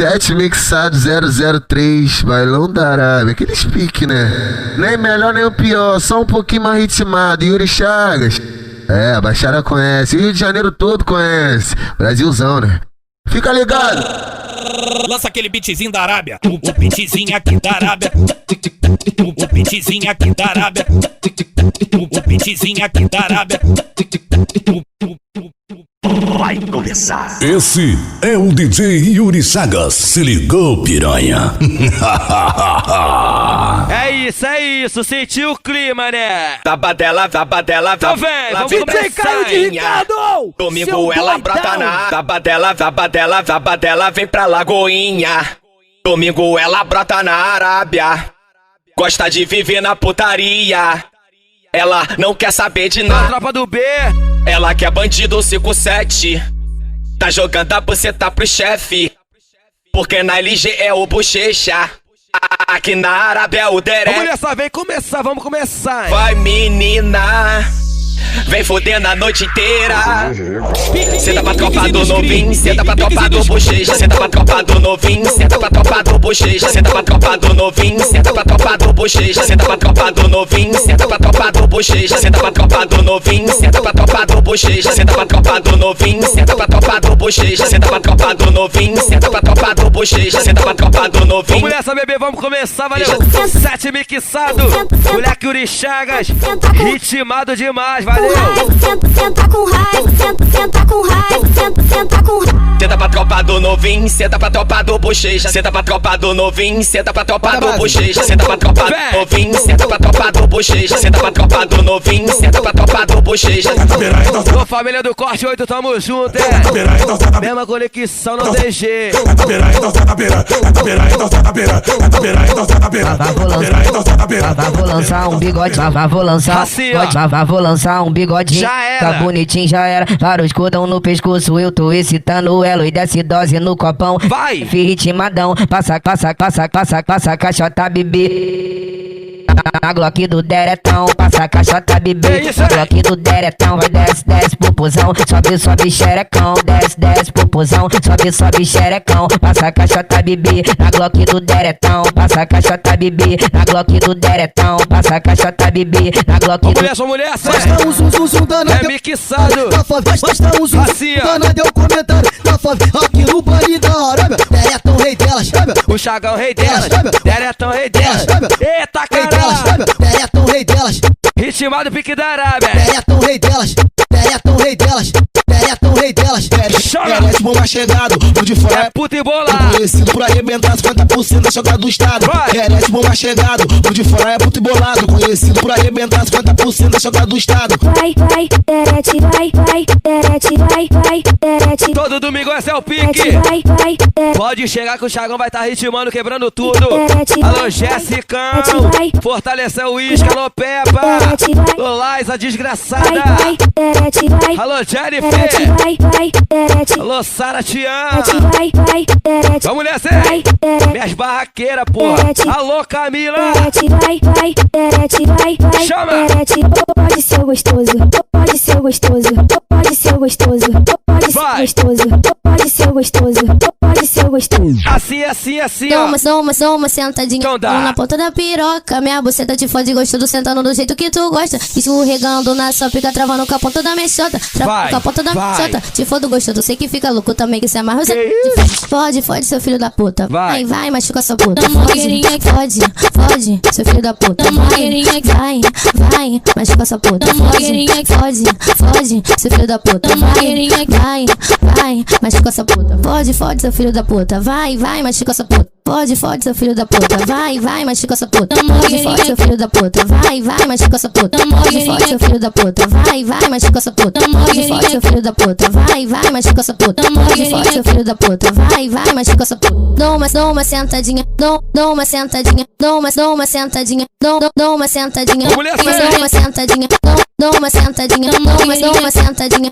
7 mixado 003, bailão da Arábia, aqueles pique, né? Nem melhor nem o pior, só um pouquinho mais ritmado, Yuri Chagas. É, a Baixada conhece, Rio de Janeiro todo conhece, Brasilzão, né? Fica ligado! Lança aquele beatzinho da Arábia, o beatzinho aqui da Arábia, o beatzinho aqui da Arábia, o beatzinho aqui da Arábia. Vai começar. Esse é o DJ Yuri Chagas. Se ligou, piranha? É isso, sentiu o clima, né? Tabadela, Então vem, vamos começar. Domingo ela brota na Tabadela, vem pra Lagoinha. Domingo ela brota na Arábia, gosta de viver na putaria. Ela não quer saber de nada. Tropa do B. Ela quer bandido 57. Tá jogando a buceta pro chefe, porque na LG é o bochecha, aqui na Arábia é o deré. Vamos começar. Vai menina, vem fodendo a noite inteira. Senta pra tropa do novinho, senta pra tropa do bochecha. Senta pra tropa do novinho, senta pra tropa do bochecha. Senta pra tropa do novinho, senta pra tropa do bochecha. Senta pra tropa do novinho, senta pra tropa do bochecha. Senta pra tropa do novinho, senta pra tropa do bochecha. Senta pra tropa do novinho, senta pra tropa do bochecha. Senta pra tropa do novinho, senta pra tropa do bochecha. Senta pra tropa do novinho. Vamos nessa, bebê, vamos começar, valeu. 7 mixado, moleque Yuri Chagas, ritmado demais, valeu. Senta com raiva, senta com raiva, senta com raiva. Senta pra tropa do novinho, senta pra tropa do bochecha. Senta pra tropa do novinho, senta pra tropa do bochecha. Senta pra tropa do novinho, senta pra tropa do bochecha. Senta pra tropa do novinho, senta pra tropa do bochecha. Ô família do Corte 8, tamo junto, é. Mesma conexão no DG. Vou lançar um bigode, vou lançar um bigodinho. Já era. Tá bonitinho, já era. Vários escudão no pescoço, eu tô excitando ela. E desce dose no copão. Vai. Ritmadão, passa caixota bebê. Na Glock do deretão, passa caixota bebê. Na Glock do deretão, vai desce popozão. Sobe xerecão, desce popozão. Sobe xerecão, passa caixota bebê. Na Glock do deretão, passa caixota bebê. Na Glock do deretão, passa caixota bebê. Na Glock do... Mulher, Basta um zum danado. é mixado. Basta um zum Assim, ó. danado. É o comentário da favela aqui no baile da Arábia. Deretão, rei delas, sabe? O Chagão, rei delas. Deretão, rei delas. Eita, Rei delas, caralho. sabe? Deretão, rei delas. Ritmado pique da Arábia. Deretão, rei delas. Deretão, rei delas. Deretão, rei delas. Chora. Merece bomba chegado, o de fora É puta e bola. conhecido por arrebentar 50% da chegada do estado. Vai. Merece bomba chegado, o de fora é puto e bolado. Conhecido por arrebentar 50% da chegada do estado. Vai, derete, vai, derete. Todo domingo esse é o pique. Vai, Pode chegar que o Chagão vai tá ritmando, quebrando tudo. Derete, Alô, vai. Jessicão. Vai. Fortaleceu o uísque, alô, Peppa. Derete, vai. Alô, Liza, desgraçada. vai, derete, vai. Alô, Derete, Jennifer. vai, derete. Alô, Sara, te amo. Vai, derete. Vamos nessa, Vai, hein? derete. Minhas barraqueiras, porra. Derete. Alô, Camila. Derete, vai, derete, vai. Chama. Derete, pode ser gostoso, pode ser gostoso, pode ser gostoso, pode ser Vai. gostoso, pode ser gostoso, pode ser gostoso. Assim, ó. Dou uma sentadinha Então dá. na ponta da piroca. Minha buceta te fode gostoso, sentando do jeito que tu gosta. Escorregando na sua pica, travando com a ponta da mexota. Vai, Com a ponta da vai. mexota. Te fodo gostoso, sei que fica louco também, que se amarra. Você Que fode, seu filho da puta. Vai. Vai, machuca sua puta. Fode, seu filho da puta. Vai, machuca sua puta. Fode, seu filho da puta. Vai, machuca sua puta. Fode, seu filho da puta. Vai, machuca sua puta. Fode, seu filho da puta. Vai, machuca sua puta. Fode, seu filho da puta. Vai, machuca sua puta. Fode, seu filho da puta. Vai, machuca sua puta. Fode, seu filho da puta. Vai, machuca sua puta. Fode, seu filho da puta. Vai, machuca sua puta. Dou uma sentadinha, dou uma sentadinha, dou uma sentadinha, dou uma sentadinha, Mulher, dou uma sentadinha, dou uma sentadinha, dou uma sentadinha, dou uma sentadinha,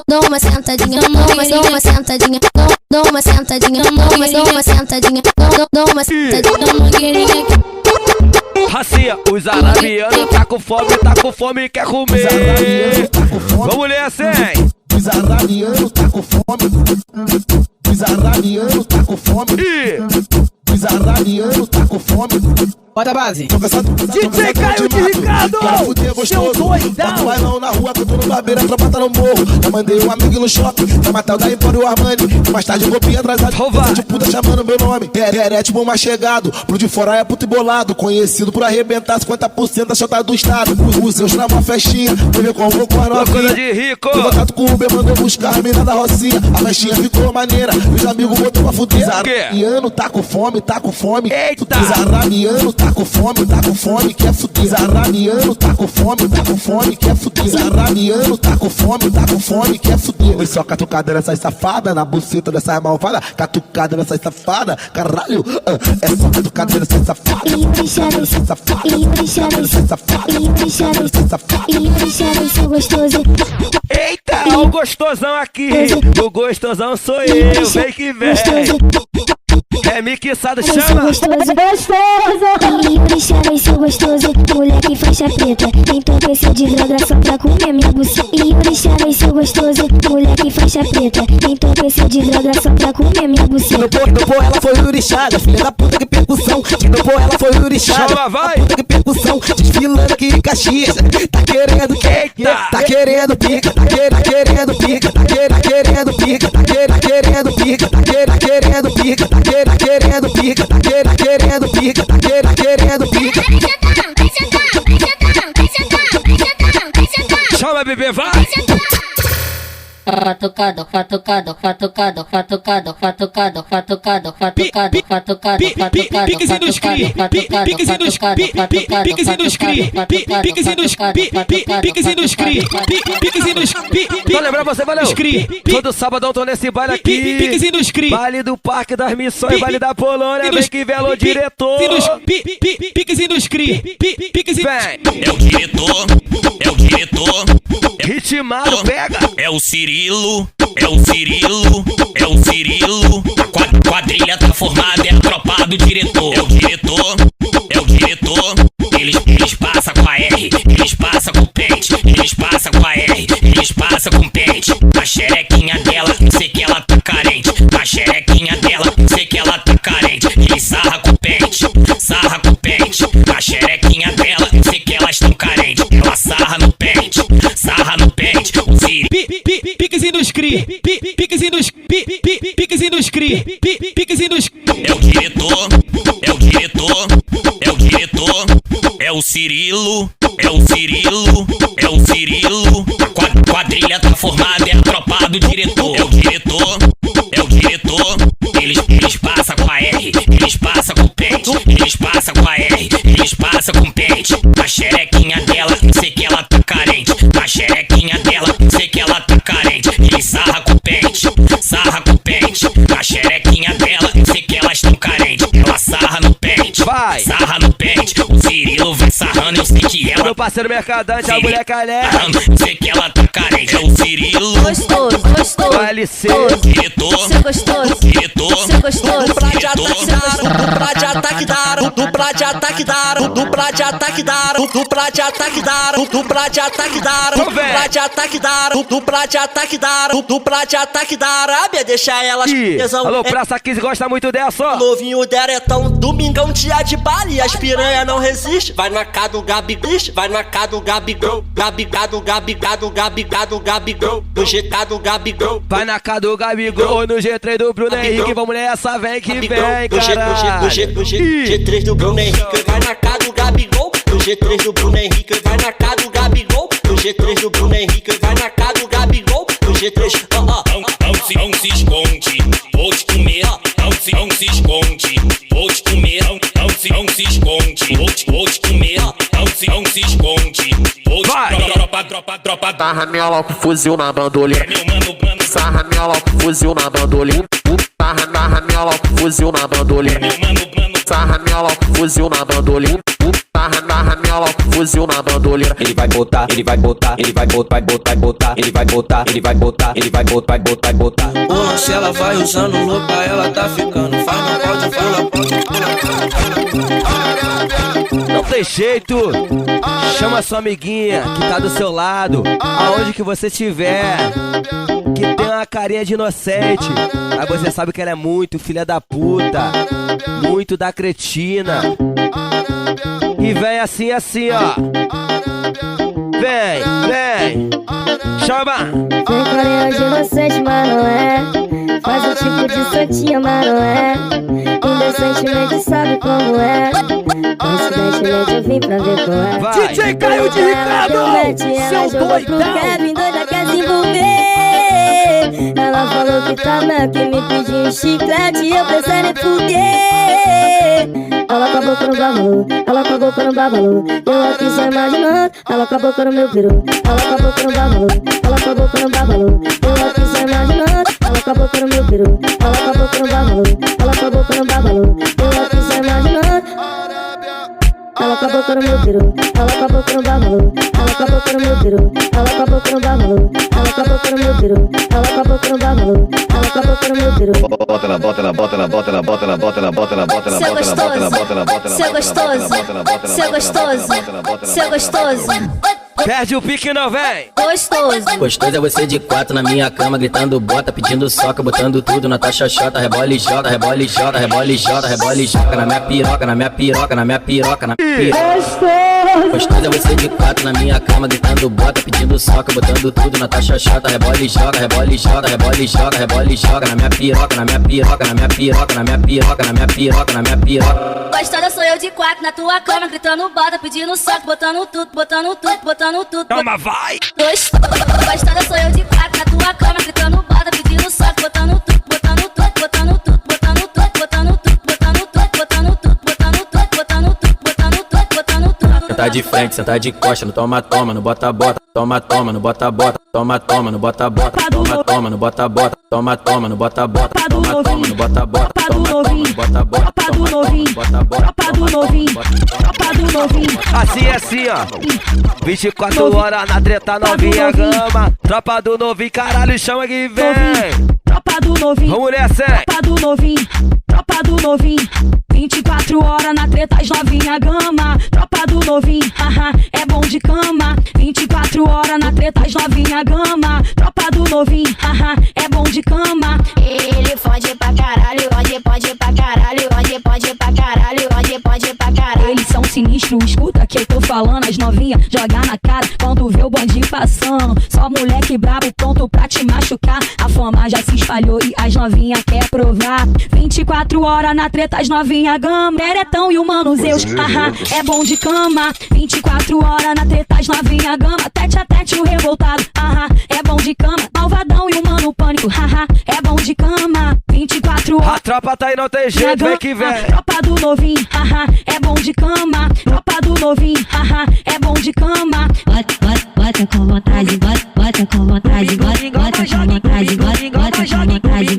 dou uma sentadinha, dou uma sentadinha, dou uma sentadinha, dou uma sentadinha. Racia, os arabianos tá com fome e quer comer. Vamos nessa, hein? Os arabianos tá com fome. Os arabianos tá com fome. Os arabianos tá com fome. Bota a base. DJ Caio de Ricardo. Quero fuder gostoso. Bota o bailão na rua que eu tô no barbeiro, a tropa tá no morro. Já mandei um amigo no shopping pra matar o da Empório Armani. Mais tarde eu vou vir atrasado. De puta chamando meu nome. É tipo mais chegado. Pro de fora é puto e bolado. Conhecido por arrebentar 50% da chota do estado. Os seus na uma festinha. Vou ver como vou com a novinha. de rico. Eu contato com o Uber, mandou buscar a mina da Rocinha. A festinha ficou maneira. Meus amigos botou pra fuder. Os arabianos tá com fome, tá com fome. Eita! Os arabianos tá com fome, quer fuder. Os arabianos tá com fome, quer fuder. Os arabianos tá com fome, quer fuder. Foi só catucada nessas safadas, na buceta dessas malvadas. Catucada nessas safadas, caralho. É só catucada nessas safadas. Nessas safadas. Eita, o gostosão aqui. O gostosão sou eu, vem que vem. É mixado, chama. Gostoso. Esse gostoso, moleque faixa preta. Tem todo esse de droga só pra comer minha buceta. Esse gostoso, moleque faixa preta. Tem todo esse de droga só pra comer minha buceta. No pô, ela foi urichada, filha da puta que percussão. No pô, ela foi urichada, chama, vai. Puta que percussão, desfilando aqui em Caxias. Tá querendo eita, tá querendo pica, tá querendo pica, tá querendo pica, tá querendo pica, tá querendo pica, tá querendo pica, tá querendo pica, tá querendo pica. Chama, bebê, vai. Fatucado. Piquezinho dos cri, piquezinho dos cri, piquezinho dos cri, piquezinho dos cri, piquezinho dos cri, piquezinho dos cri. Vou lembrar você, valeu. Todo sábado eu tô nesse baile aqui. Piquezinho dos cri. Baile do Parque das Missões, baile da Polônia, vem que velo diretor. Piquezinho dos cri, piquezinho. Vem. É o diretor, é o diretor. Ritmado, pega. É o Cirilo, é o Cirilo, é o Cirilo. Quadrilha tá formada, é a tropa do diretor. É o diretor, é o diretor. Eles passam com a R, eles passam com o pente. Eles passam com a R, eles passam com o pente. A xerequinha dela, sei que ela tá carente. A xerequinha dela, sei que ela tá carente. Eles sarra com o pente, sarra com o pente. A xerequinha dela, sei que elas tão carentes. Ela sarra no pente, sarra no pente. O Ciri. Piquezinho dos cri, piquezinho dos piquezinho dos cri, piquezinho dos. É o diretor, é o diretor, é o diretor. É o Cirilo, é o Cirilo, é o Cirilo. Quadrilha tá formada, é a tropa do diretor. É o diretor, é o diretor. Eles passam com a R, eles passam com o pente. Eles passam com a R, eles passam com o pente. A xerequinha dela, sei que ela tá carente. A xerequinha dela, sei que ela tá carente. Eles sarra com o pente, sarra com o pente. A xerequinha dela, sei que elas tão carentes. Ela sarra no pente, vai. Sarra no pente. O Cirilo vai sarrando, eu sei que ela. Meu parceiro mercadante, a mulher calé. Eu sei que ela tá carente. É o Cirilo, Gostoso. Vai licença. diretor, Cê gostoso. diretor. Cê gostoso. Dupla de ataque Dupla de ataque daram, dupla de ataque daram, dupla de ataque daram, dupla de ataque daram, dupla de ataque daram, dupla de ataque daram, dupla de ataque daram, dupla de ataque daram. Arábia, deixa ela tesão. Alô, Praça 15 gosta muito dessa, ó. Novinho deretão, domingão dia de baile, as piranha não resiste. Vai na casa do Gabigol, vai na casa do Gabigol, Gabigado, Gabigado, Gabigado, Gabigol, no GK do Gabigol. Vai na casa do Gabigol, no G3 do Bruno Henrique, vamos nessa, vem que vem, caralho. No G3 do Bruno Henrique, vai na casa do Gabigol, no G3 do Bruno Henrique, vai na casa do Gabigol, no G3 do Bruno Henrique, vai na casa do Gabigol, no G3, Não se esconde, vou te comer. Não se esconde, vou te comer. Não se esconde, vou te comer. Não se esconde, vou te comer. Tropa. Sarra miola com fuzil na bandolha. Meu mano. Sarra miola com fuzil na bandolha. Sarra miola com fuzil na bandolha. Meu mano. Sarra miola com fuzil na bandolha. Sarra miola com fuzil na bandolha. Ele vai botar, ele vai botar, ele vai botar, ele vai botar, ele vai botar, ele vai botar, ele vai botar. o lance ela vai usando, louca ela tá ficando. Faz no pode, fala, pode. Não tem jeito. Chama sua amiguinha que tá do seu lado, aonde que você estiver. que tem uma carinha de inocente. Mas você sabe que ela é muito filha da puta, muito da cretina. E vem assim, assim, ó. Vem, vem. Chama. Tem carinha de inocente, mas não é. Faz um tipo de santinha, mas não é. Indecentemente sabe como é. Coincidentemente eu vim pra ver qual é. Vai. DJ Caio de Ricardo, ela jogou pro Kevin, doida quer se envolver. Ela falou que tá mal, que me pediu um chiclete e eu pensei nem fuder. Ela com a boca no babalu, ela com a boca no babalu. Eu aqui só imaginando, ela com a boca no meu peru. Ela com a boca no babalu, ela com a boca no babalu. Eu aqui só imaginando, ela com a boca no meu peru. Ela com a boca no babalu, ela com a boca no babalu. Eu aqui só imaginando, ela com a boca no meu peru. Ela com a boca no babalu, ela com a boca no meu peru. Ela com a boca no babalu, ela com a boca no meu peru. Ela com a boca no babalu, ela com a boca no meu peru. Bota na, bota na, bota na, bota na, bota na, bota na, bota na, bota na, Seu bota na, bota na, gostoso, bota na, bota na, seu gostoso, seu gostoso, seu gostoso. Perde o pique não, vem. Gostoso. Gostoso é você de quatro na minha cama, gritando bota, pedindo soca, botando tudo na tua xoxota. Rebola e joga, rebola e joga, rebola e joga, rebola e joga. Na minha piroca, na minha piroca, na minha piroca, na minha piroca. Gostoso é você de quatro na minha cama, gritando bota, pedindo soca, botando tudo na tua xoxota. Rebola e joga, rebola e joga, rebola e joga, rebola e joga. Na minha piroca, na minha piroca, na minha piroca, na minha piroca, na minha piroca, na minha piroca. Gostosa sou eu de quatro na tua cama, gritando bota, pedindo soco, botando tudo, botando tudo, botando tudo. Toma, vai! Gostosa sou eu de quatro na tua cama, gritando bota, pedindo soco, botando tudo, botando tudo, botando tudo, botando tudo, botando tudo, botando tudo, botando tudo, botando tudo, botando tudo, botando tudo, botando tudo. Senta de frente, senta de costa, no toma, toma, no bota, bota. Toma, toma, no bota, bota. Toma, toma, no bota, bota. Toma, toma, no bota, bota. Toma, toma, no bota, bota. Toma, toma, no bota, bota. Toma, toma, no bota, bota. Tropa do novinho, tropa do novinho, tropa do novinho. Assim é assim, ó. 24 horas na treta novinha gama. Tropa do novinho, caralho, chama que vem. Tropa do novinho, vamos nessa, hein? tropa do novinho, tropa do novinho. 24 horas na treta as novinha gama. Tropa do novinho, haha, é bom de cama. 24 horas na treta as novinha gama. Tropa do novinho, haha, é bom de cama. Ele fode pra caralho, onde pode pra caralho, onde pode pra caralho, onde pode pra caralho. Eles são sinistros, escuta que eu tô falando. As novinha jogar na cara quando vê o bonde passando. Só moleque brabo pronto pra te machucar. A fama já se espalhou e as novinha quer provar. 24 horas na treta as novinha gama. Teretão e o Mano Zeus, haha, é bom de cama. 24 horas na treta as novinha gama. Tete a tete o revoltado, haha, é bom de cama. Malvadão e o Mano Pânico, haha, é bom de cama. 24 horas. A tropa tá aí, não tem jeito, vem que vem. Tropa do novinho, haha, é bom de cama. Tropa do novinho, haha, é bom de cama. Bota com vontade, bota com vontade, bota com vontade, bota com vontade.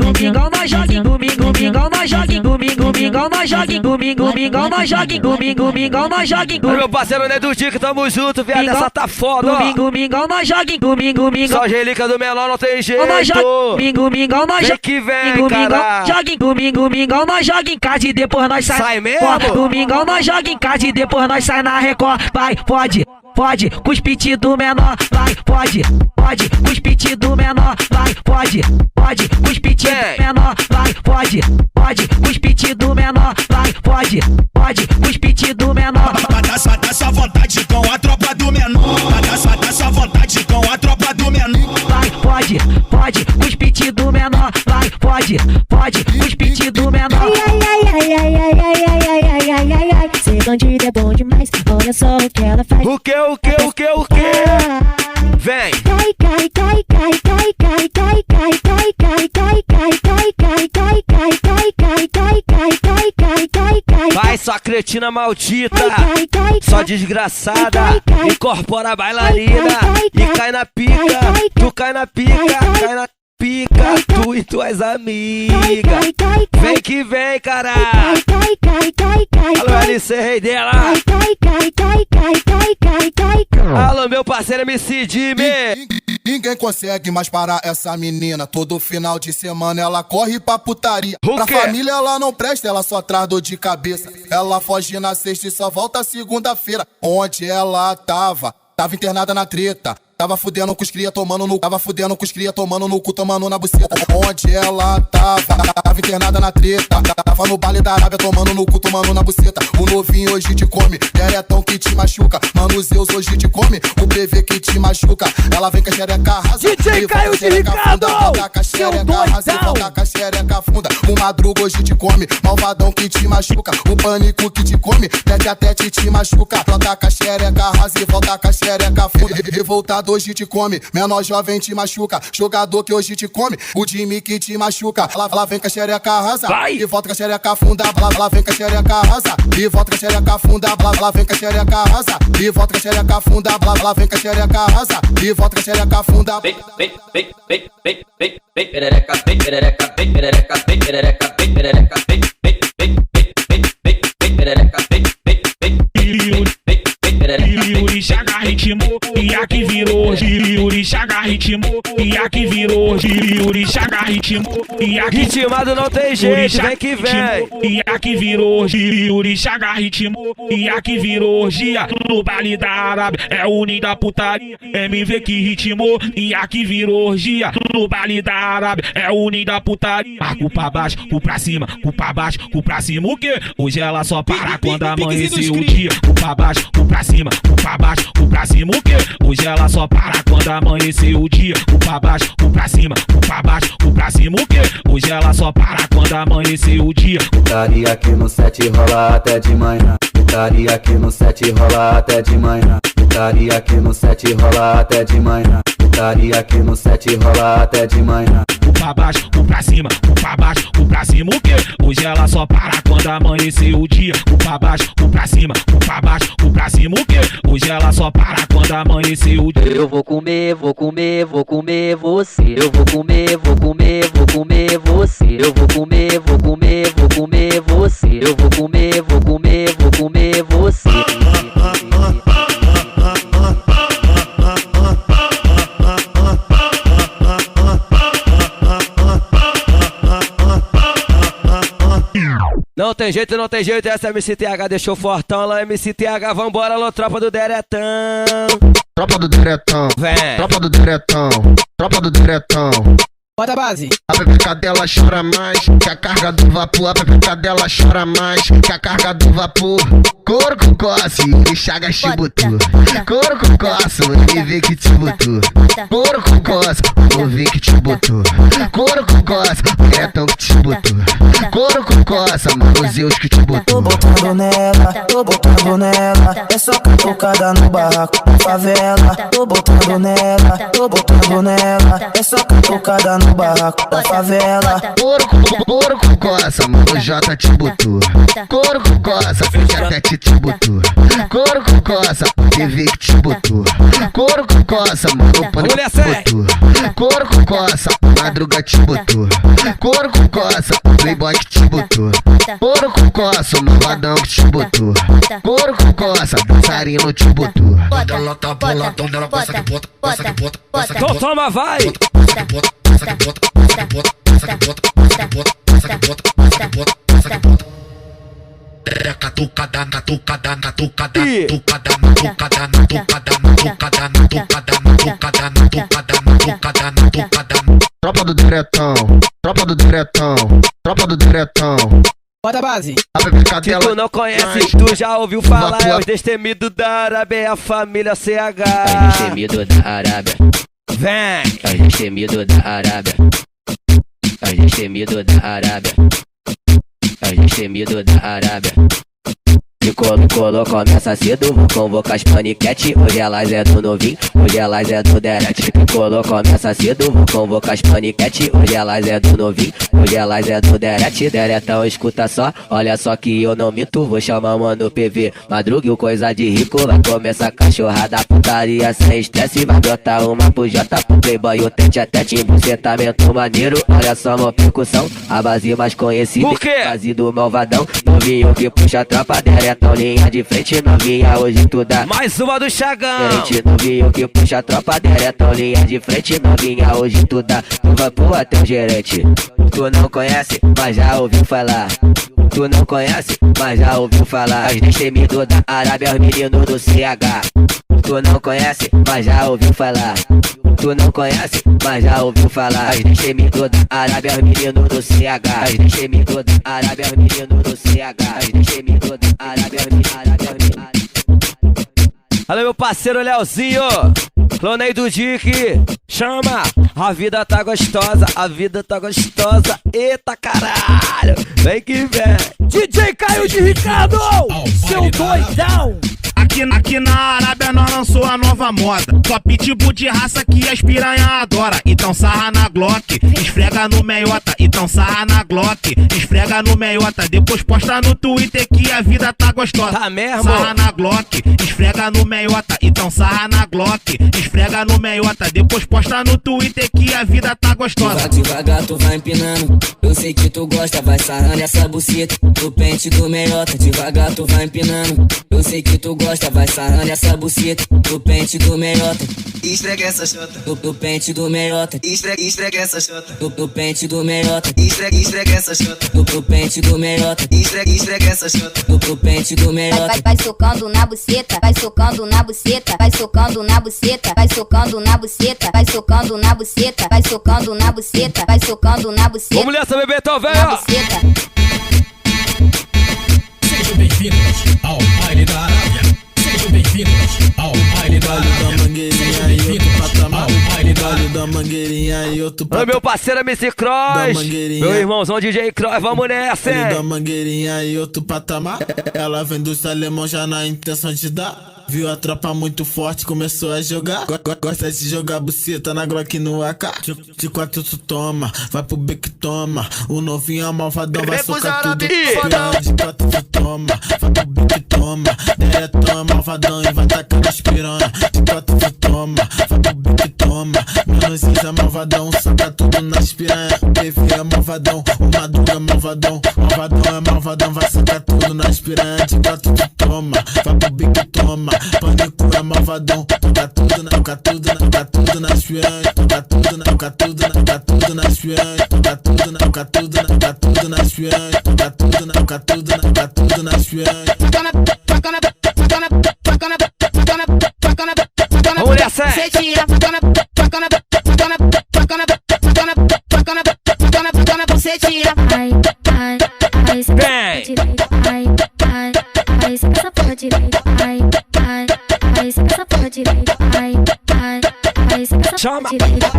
Domingão nós joga, domingão nós joga, domingão nós joga, domingão nós joga, domingão nós joga. Meu parceiro Nedo Dick, tamo junto, viado, essa tá foda, ó. Domingão nós joga, domingo. Só relíquia do menor não tem jeito. Domingão nós joga, que vem, cara. Joga, domingão nós joga em casa e depois nós sai mesmo. Domingão nós joga em casa e depois nós sai na Record. Vai, pode, com os piti do menor. Vai, pode, com os piti do menor. Vai, pode, com os piti do menor. Vai, pode, com os piti do menor. Vai, pode, com os piti do menor. Mata sua vontade com a tropa do menor. Mata sua vontade com a tropa do menor. Vai, pode, com os piti do menor. Vai, pode, com os piti do menor. Ser bandido é bom demais, olha só o que ela faz. O que? Vem! Vai, sua cretina maldita, só desgraçada, incorpora a bailarina e cai na pica, tu cai na pica, cai na pica, tu e tuas amigas. Vem que vem, caralho. Alô, LC, rei dela. Alô, meu parceiro MC Jimmy. Ninguém consegue mais parar essa menina. Todo final de semana ela corre pra putaria. Pra família ela não presta, ela só traz dor de cabeça. Ela foge na sexta e só volta segunda-feira. Onde ela tava internada na treta. Tava fudendo com os cria tomando no. Tava fudendo com os cria tomando no cu, tomando na buceta. Onde ela tava internada na treta. Tava no baile da Arábia tomando no cu, tomando na buceta. O novinho hoje te come, deretão que te machuca. Mano Zeus hoje te come, o PV que te machuca. Ela vem com a xereca rasa. DJ Caio de Ricardo! Volta com a xereca rasa e volta com a xereca funda. O Madruga hoje te come, malvadão que te machuca. O Pânico que te come, tete a tete te machuca. Volta com a xereca rasa e volta com a xereca funda. Revoltado hoje te come, menor jovem te machuca. Jogador que hoje te come, o Jimmy que te machuca. Lá vem com a xereca rasa e volta com a xereca funda. Lá vem com a xereca rasa e volta com a xereca funda. Lá vem com a xereca rasa e volta com a xereca funda. Lá vem com a xereca rasa e volta com a xereca funda. Vem, perereca, vem, perereca, vem, perereca, vem, perereca, vem, perereca, vem, perereca, vem, Yuri Chaga ritmou e aqui virou. Yuri Chaga ritmou e aqui virou. Yuri Chaga ritmou e aqui. Ritmado não tem jeito, vem que vem. E aqui virou. Yuri Chaga ritmou e aqui virou. Gia no baile da Arábia é o ninho da putaria. MV que ritmou e aqui virou. Gia no baile da Arábia é o ninho da putaria. Cu pra baixo, cu pra cima, cu pra baixo, cu pra cima. O quê? Hoje ela só para quando amanhecer o dia. Cu pra baixo, cu pra cima, cu pra baixo, cu pra cima. O quê? Hoje ela só para quando amanhecer o dia. Cu pra baixo, cu pra cima, cu pra baixo, cu pra cima. O quê? Hoje ela só para quando amanhecer o dia. Putaria aqui no 7 rola até de manhã. Putaria aqui no 7 rola até de manhã. Putaria aqui no 7 rola até de manhã. Putaria aqui no 7 rola até de manhã. Cu pra baixo, cu pra cima, cu pra baixo, cu pra cima. O quê? Hoje ela só para quando amanhecer o dia. Cu pra baixo, cu pra cima, cu pra baixo, cu pra cima. O quê? Hoje ela só para quando amanhecer o dia. Eu vou comer, vou comer, vou comer você. Eu vou comer, vou comer, vou comer você. Eu vou comer, vou comer, vou comer você. Eu vou comer, vou comer, vou comer você. Não tem jeito, não tem jeito, essa MCTH deixou fortão. Lá MCTH, vambora, alô, tropa do Deretão. Tropa do Diretão, vem. Tropa do Diretão, tropa do Diretão. Bota a base. A pepeca dela chora mais que a carga do vapor. A pepeca dela chora mais que a carga do vapor. Couro com coce e chaga chibutu. Couro com coce, e vê que te botou. Couro com coce, vou ver que te botou. Couro com coce, diretão que te botou. Couro com coce, mano Zeus que te botou. Tô botando nela, é só catucada no barraco da favela. Tô botando nela, é só catucada no barraco da favela. Couro com coça, mano Jota te botou. Couro com coça, fez até te botou. Couro com coça, TV que te botou. Couro com coça, mano Pânico te botou. Couro com coça, Madruga te botou. Couro com coça, Playboy que te botou. Couro com coça, malvadão que te botou. Couro com coça, dançarino te botou. Ela tá boladão, ela passa que bota, passa que bota, passa que bota. Então toma, vai! Passa que bota, passa que bota, passa que bota, passa que bota, passa que bota, passa que bota, passa que bota, passa que bota. Catucada, catucada, catucada, catucada, catucada, catucada, catucada, catucada, catucada, catucada. Tropa do Diretão, tropa do Diretão, tropa do Diretão. Bota a base. Se tu não conhece, tu já ouviu falar. É os destemidos da Arábia, é a família CH. É os destemidos da Arábia. Vem! É os destemidos da Arábia. É os destemidos da Arábia. É os destemidos da Arábia. E colo começa cedo, vou convocar as paniquete. Hoje elas é do novinho, hoje elas é do derete. E colo começa cedo, vou convocar as paniquete. Hoje elas é do novinho, hoje elas é do derete. Deretão, escuta só, olha só que eu não minto. Vou chamar o mano PV, Madruga, coisa de rico. Vai começar a cachorrada, putaria sem estresse. Vai brotar uma pro Jota, pro Playboy, o tete a tete. Bucetamento maneiro, olha só uma percussão. A base mais conhecida, base do malvadão. Novinho que puxa a tropa, deretão. Linha de frente, novinha, hoje tu dá. Mais uma do Chagão. Gerente novinho que puxa a tropa, diretão, linha de frente, novinha, hoje tu dá. Tu vai pro até o gerente. Tu não conhece, mas já ouviu falar. Tu não conhece, mas já ouviu falar. As destemidos da Arábia, os meninos do CH. Tu não conhece, mas já ouviu falar. Tu não conhece, mas já ouviu falar. As destemidos da Arábia, os meninos do CH. As destemidos da Arábia, os meninos do CH. As destemidos da Arábia, os meninos. Alô, meu parceiro Leozinho, clonei do Dick, chama, a vida tá gostosa, a vida tá gostosa, eita caralho, vem que vem. DJ Caio de Ricardo, seu doidão. Aqui na Arábia nós lançou a nova moda. Só pitbull de raça que as piranha adora. Então sarra na Glock, esfrega no meiota. Então sarra na Glock, esfrega no meiota. Depois posta no Twitter que a vida tá gostosa. Tá mesmo? Sarra na Glock, esfrega no meiota. Então sarra na Glock, esfrega no meiota. Depois posta no Twitter que a vida tá gostosa. Devagar tu vai empinando, eu sei que tu gosta. Vai sarrando essa buceta do pente do meiota. Devagar tu vai empinando, eu sei que tu gosta. Vai sarrando essa buceta do pente do meiota. Esfrega essa chota do pente do meiota. Esfrega essa chota do pente do meiota. Esfrega essa chota do pente do meiota. Esfrega essa chota do pente do meiota. Vai socando na buceta, vai socando na buceta, vai socando na buceta, vai socando na buceta, vai socando na buceta, vai socando na buceta, vai socando na buceta. Vamos nessa, bebê, então, velho. Sejam bem-vindos ao baile da Arábia. Sejam bem-vindos ao baile da Arábia. Sejam bem-vindos ao baile da Mangueirinha e outro patamar. Meu parceiro MC Cross, meu irmãozão DJ Cross, vamos nessa, hein? Da Mangueirinha e outro patamar. Ela vem do Salemão já na intenção de dar. Viu a tropa muito forte, começou a jogar. Gosta de jogar buceta na Glock no AK. De 4 tu toma, vai pro beco toma. O novinho é malvadão, vai socar tudo. De 4 tu toma, vai pro beco toma. Diretão é malvadão e vai tacar nas piranha. De 4 tu toma, vai pro beco toma. Menoszinho é malvadão, soca tudo nas piranha. O PV é malvadão, o Madruga é malvadão. Malvadão é malvadão, vai socar tudo nas piranha. De 4 tu toma, vai pro beco toma. Pânico é malvadão, toca tudo nas piranhas, toca tudo nas piranhas, toca tudo nas piranhas, toca tudo nas piranhas. Vamos nessa! Essa porra direita, essa porra direita, essa porra direita.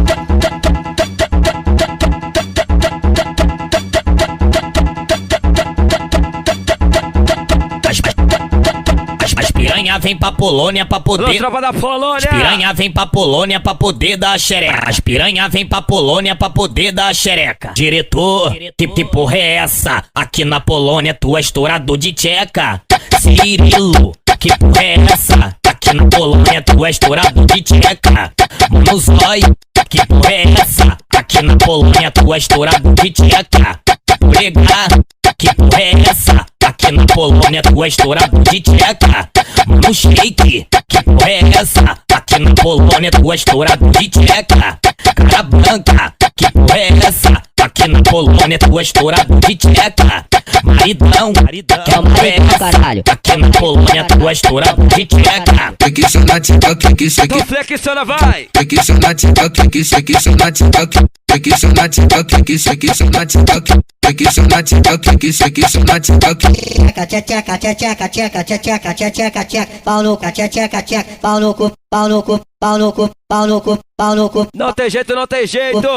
As piranha vem pra Polônia pra poder. Tropa da Polônia. As piranha vem pra Polônia pra poder dar xereca. As piranha vem pra Polônia pra poder dar xereca. Diretor, que porra é essa? Aqui na Polônia tu é estourador de tcheca. Cirilo, que porra é essa? Aqui na Polônia tu é estourador de tcheca. Mano Zóio, que porra é essa? Aqui na Polônia tu é estourador de tcheca. Polegar, que porra é essa? Aqui na Polônia tu é estourador de tcheca. Mano Shake, que porra é essa? Aqui na Polônia tu é estourador de tcheca. Cara branca, que porra é essa? Aqui na Polônia tu é estourador de tcheca. Maridão, que porra é essa? Aqui na Polônia tu é estourador de tcheca. Flexiona tcheca, então flexiona, vai. Flexiona tcheca, flexiona tcheca. Flexiona tcheca, flexiona tcheca. Flexiona tcheca, tcheca, tcheca, tcheca, tcheca, tcheca, tcheca, pau no cu, tcheca, tcheca, pau no cu, pau no cu, pau no cu, pau no cu, pau no cu. Não tem jeito, não tem jeito.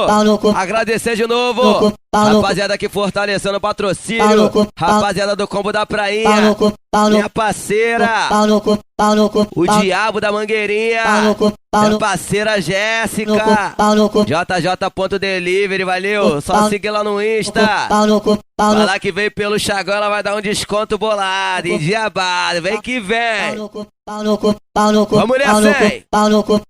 Agradecer de novo. Rapaziada que fortalecendo o patrocínio. Rapaziada do Combo da Prainha. Minha parceira. O Diabo da Mangueirinha. Minha parceira Jéssica. JJ.delivery, valeu. Só seguir lá no Insta. Falar que veio pelo Chagão, ela vai dar um desconto bolado. Endiabado, vem que vem. Vamos nessa, hein? Pau no cu,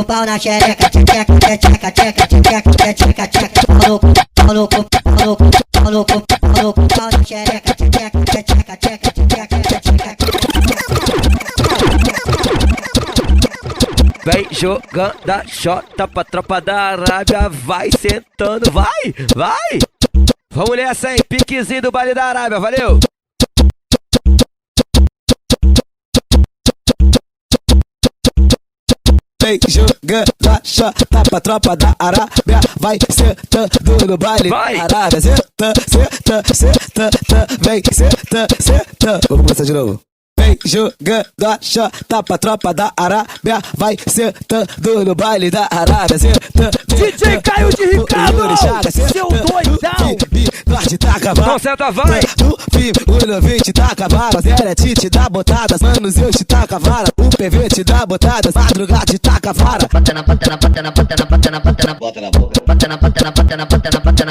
pau na xereca, tcheca, tcheca, tcheca, tcheca, tcheca, tcheca, pau no cu, pau no cu, pau no cu, pau no cu, pau no cu, pau na xereca, tcheca, tcheca, tcheca, tcheca, tcheca. Vem jogando a chota pra tropa da Arábia, vai sentando, vai, vai. Vamos nessa, hein? Piquezinho do baile da Arábia, valeu! Vem jogando a chota pra tropa da Arábia. Vai sentando no baile da Arábia. Senta, senta, senta, vem senta. Vamos começar de novo. Vem jogando a chota pra tropa da Arábia. Vai sentando no baile da Arábia. Senta, DJ Caio de Ricardo, seu doidão. Norte tá cavalo. Senta, vai. No PIB, o novinho te dá cavalo. A Zélia te dá botadas. Manos, eu te taca vara. O PV te dá botadas. Madrugada te taca vara. Bota na boca. Bota na boca. Bota na boca. Bota na boca. Bota na boca. Bota na boca. Bota na boca.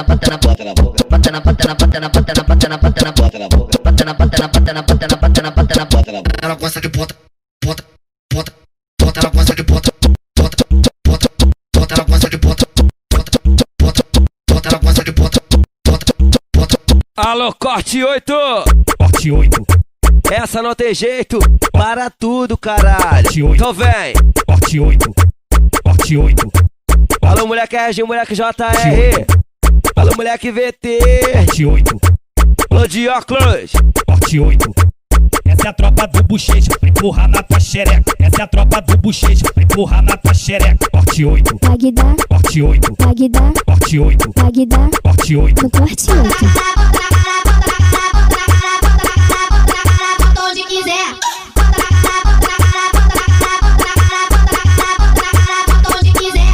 Bota na boca. Bota na boca. Bota na boca. Bota na boca. Bota na boca. Bota na boca. Bota na boca. Bota na boca. Bota na boca. Ela gosta de bota. Bota. Bota. Bota. Ela gosta de bota. Bota. Bota. Bota. Ela gosta de bota. Bota. Bota. Bota. Ela gosta de bota. Bota. Bota. Alô, corte 8. Corte 8. Essa não tem jeito. Para tudo, caralho. Então vem. Corte 8. Corte 8. Alô, moleque RG, moleque JR. Alô, moleque VT. Corte 8. Alô, de óculos. Corte 8. Essa é a tropa do bochecho, pra empurrar na tua xereca. Essa é a tropa do bochecho, pra empurrar na tua xereca. Corte 8. Magda. Corte 8. Magda. Corte 8. Magda. Corte 8. No corte 8. Onde quiser. Onde quiser.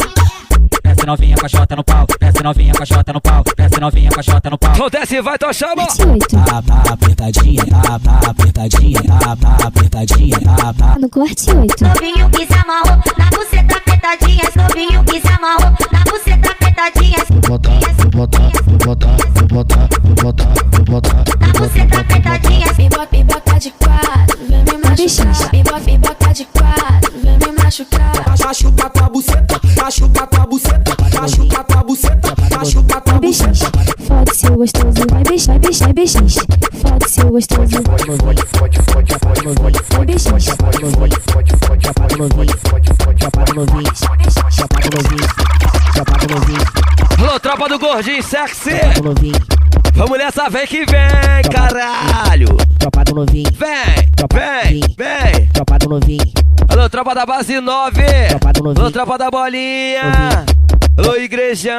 Desce novinha com a chota no pau, desce novinha com a chota no pau, desce novinha com a chota no pau. Então desce, vai, então chama. Tá apertadinha, tá apertadinha, tá apertadinha, tá. No corte 8. Novinho que se amarrou, na buceta apertadinha. Novinho que se amarrou, na buceta apertadinha. Vou botar. Na buceta apertadinha. Me bota de quatro, vem me machucar. Me bota de quatro, vem me machucar. Machuca tua buceta, machuca tua buceta, machuca tua buceta, machuca tua buceta. Fode seu gostoso, vai beijar, beijar, beijar. Fode seu gostoso. Vai beijar. Alô, tropa do gordinho sexy. Vamos nessa, vem que vem, caralho. Tropa do novinho. Vem. Tropa do novinho. Alô, tropa da base 9. Tropa do novinho. Alô, tropa da bolinha. Alô, igrejão,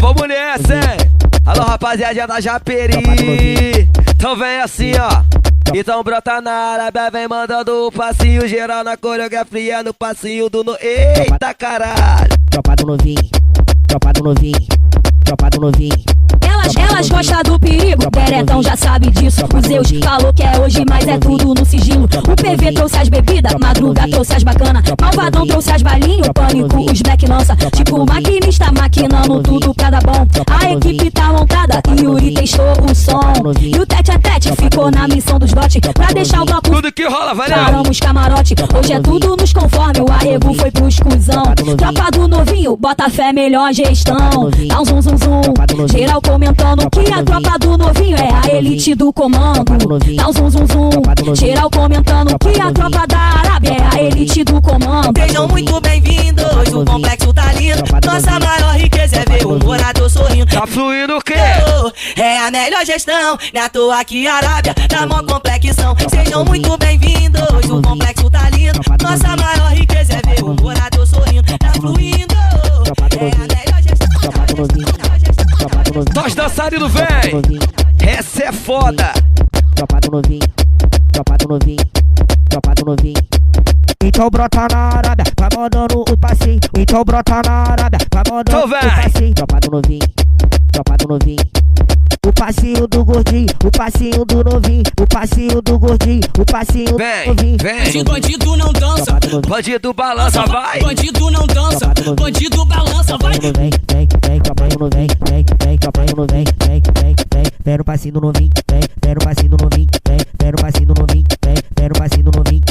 vamos nessa, hein? Alô, rapaziada da Japeri. Então vem assim, ó. Então brota na Arábia, vem mandando o passinho geral na coreografia, no passinho do no... Eita, caralho. Tropa do novinho. Tropa do novinho. Tropa do novinho. Elas gostam do perigo, Beretão já sabe disso. O Zeus falou que é hoje, mas é tudo no sigilo. O PV trouxe as bebidas, Madruga trouxe as bacana. Malvadão trouxe as balinhas, o Pânico os black lança. Tipo maquinista maquinando tudo pra dar bom. A equipe tá montada e Yuri testou o som. E o tete a tete ficou na missão dos dotes. Pra deixar o bloco tudo que rola, vai lá. Paramos camarote, hoje é tudo nos conforme. O arrego foi pro exclusão. Tropa do novinho, bota fé, melhor gestão. Dá um zum zum zum, geral comentando que a tropa do novinho é a elite do comando. Dá um zum zum zum, geral comentando que a tropa da Arábia é a elite do comando. Sejam muito bem-vindos, o complexo tá lindo. Nossa maior riqueza é ver o morador sorrindo. Tá fluindo o quê? É a melhor gestão, não é à toa que a Arábia tá mó complexão. Sejam muito bem-vindos, o complexo tá lindo. Nossa maior riqueza é ver o morador sorrindo. Tá fluindo, é a melhor gestão. Nós dançarinos, vem! Essa é foda! Tropa do novinho. Tropa do novinho. Tropa do novinho. Então brota na Arábia, vai mandando o passinho. Então brota na Arábia, vai mandando o passinho. Tropa do novinho. Tropa do novinho. O passinho do gordinho, o passinho do novinho, o passinho do gordinho, o passinho do novinho. Vem. Bandido não dança, bandido balança, vai. Bandido não dança, bandido balança, vai. Vem, tropa do novinho, vem, tropa do novinho, vem no passinho do novinho, vem no passinho do novinho, vem no passinho do novinho, vem no passinho do novinho,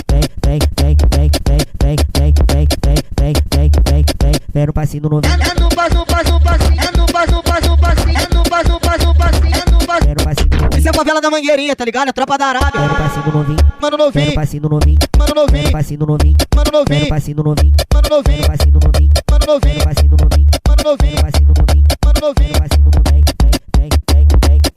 vem no passinho do novinho. É no passo, passinho, é no passo, passinho, é no passo, passinho, é no passo. Isso é a favela da Mangueirinha, tá ligado? É a tropa da Arábia. Vem no passinho do novinho, mano novinho, vem no passinho do novinho, mano novinho, vem no passinho do novinho, mano novinho, vem no passinho do novinho, mano novinho, vem no passinho do novinho, mano novinho, vem no passinho do novinho, mano novinho, vem no passinho do novinho, mano novinho, vem no passinho do novinho, vem.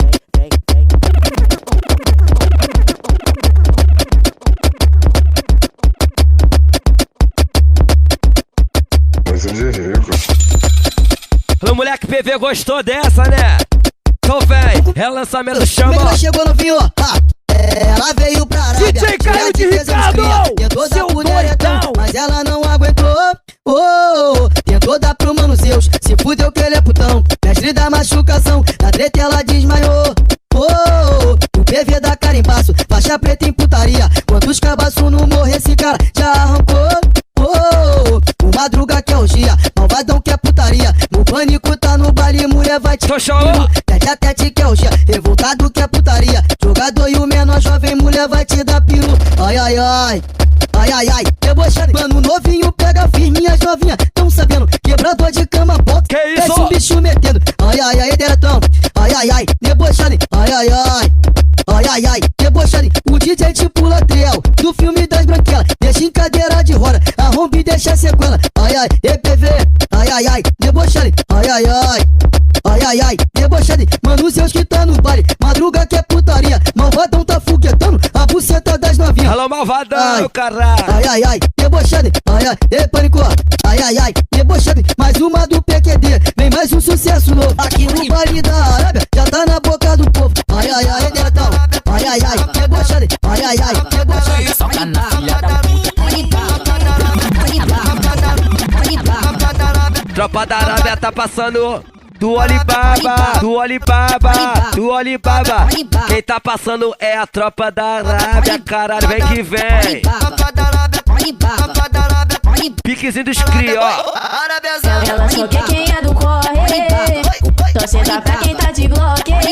moleque PV gostou dessa, né? Então vem, relançamento chama. Ela chegou no vinho, ela veio pra Arábia. DJ Caio de Ricardo, tentou dar seu pro Deretão, doidão. mas ela não aguentou. Tentou dar pro mano Zeus, se fudeu que ele é putão. Mestre da machucação, na treta ela desmaiou. O PV da carimbaço, faixa preta em putaria. Quantos cabaços não morrer, esse cara já arrancou. O Madruga que é orgia, malvadão que é putaria. No pânico tá no baile, mulher vai te chamar. Tete a tete que é orgia, revoltado que é putaria. Jogador e o menor jovem, mulher vai te dar piru. Ai, ai, ai. Ai, ai, ai, debochado. Mano novinho pega firme, as novinhas tão sabendo. Quebrador de cama, bota. Que isso? Desce o bicho metendo. Ai, ai, ai, Deretão. Ai, ai, ai, debochado. Ai, ai, ai. Ai, ai, ai, debochado. O DJ te pula triel do filme das branquelas. Deixa em cadeira de roda, arrombe e deixa sequela. Ai, ai, EPV. Ai, ai, ai, debochado. Ai, ai, ai. Ai, ai, ai, debochado. Mano, Zeus que tá no baile. Madruga que é putaria. Malvadão tá foguetando a buceta das novinhas. Alô, malvadão, caralho. Ai, ai, ai, debochado. Ai, ai, ei, pânico. Ai, ai, ai, debochado. Mais uma do PQD. Vem mais um sucesso novo. Aqui no baile da Arábia, já tá na boca do povo. Ai, ai, ai, Deretão. Ai, ai, ai, debochado. Ai, ai, ai, debochado. Sacanagem, filha da puta. Tropa da Arábia tá passando do Alibaba, do Alibaba, do Alibaba. Quem tá passando é a tropa da Arábia, caralho, vem que vem. Piquezinho dos cria, ó. Ela só quer quem é do corre. Torcida pra quem tá de Glock. E ela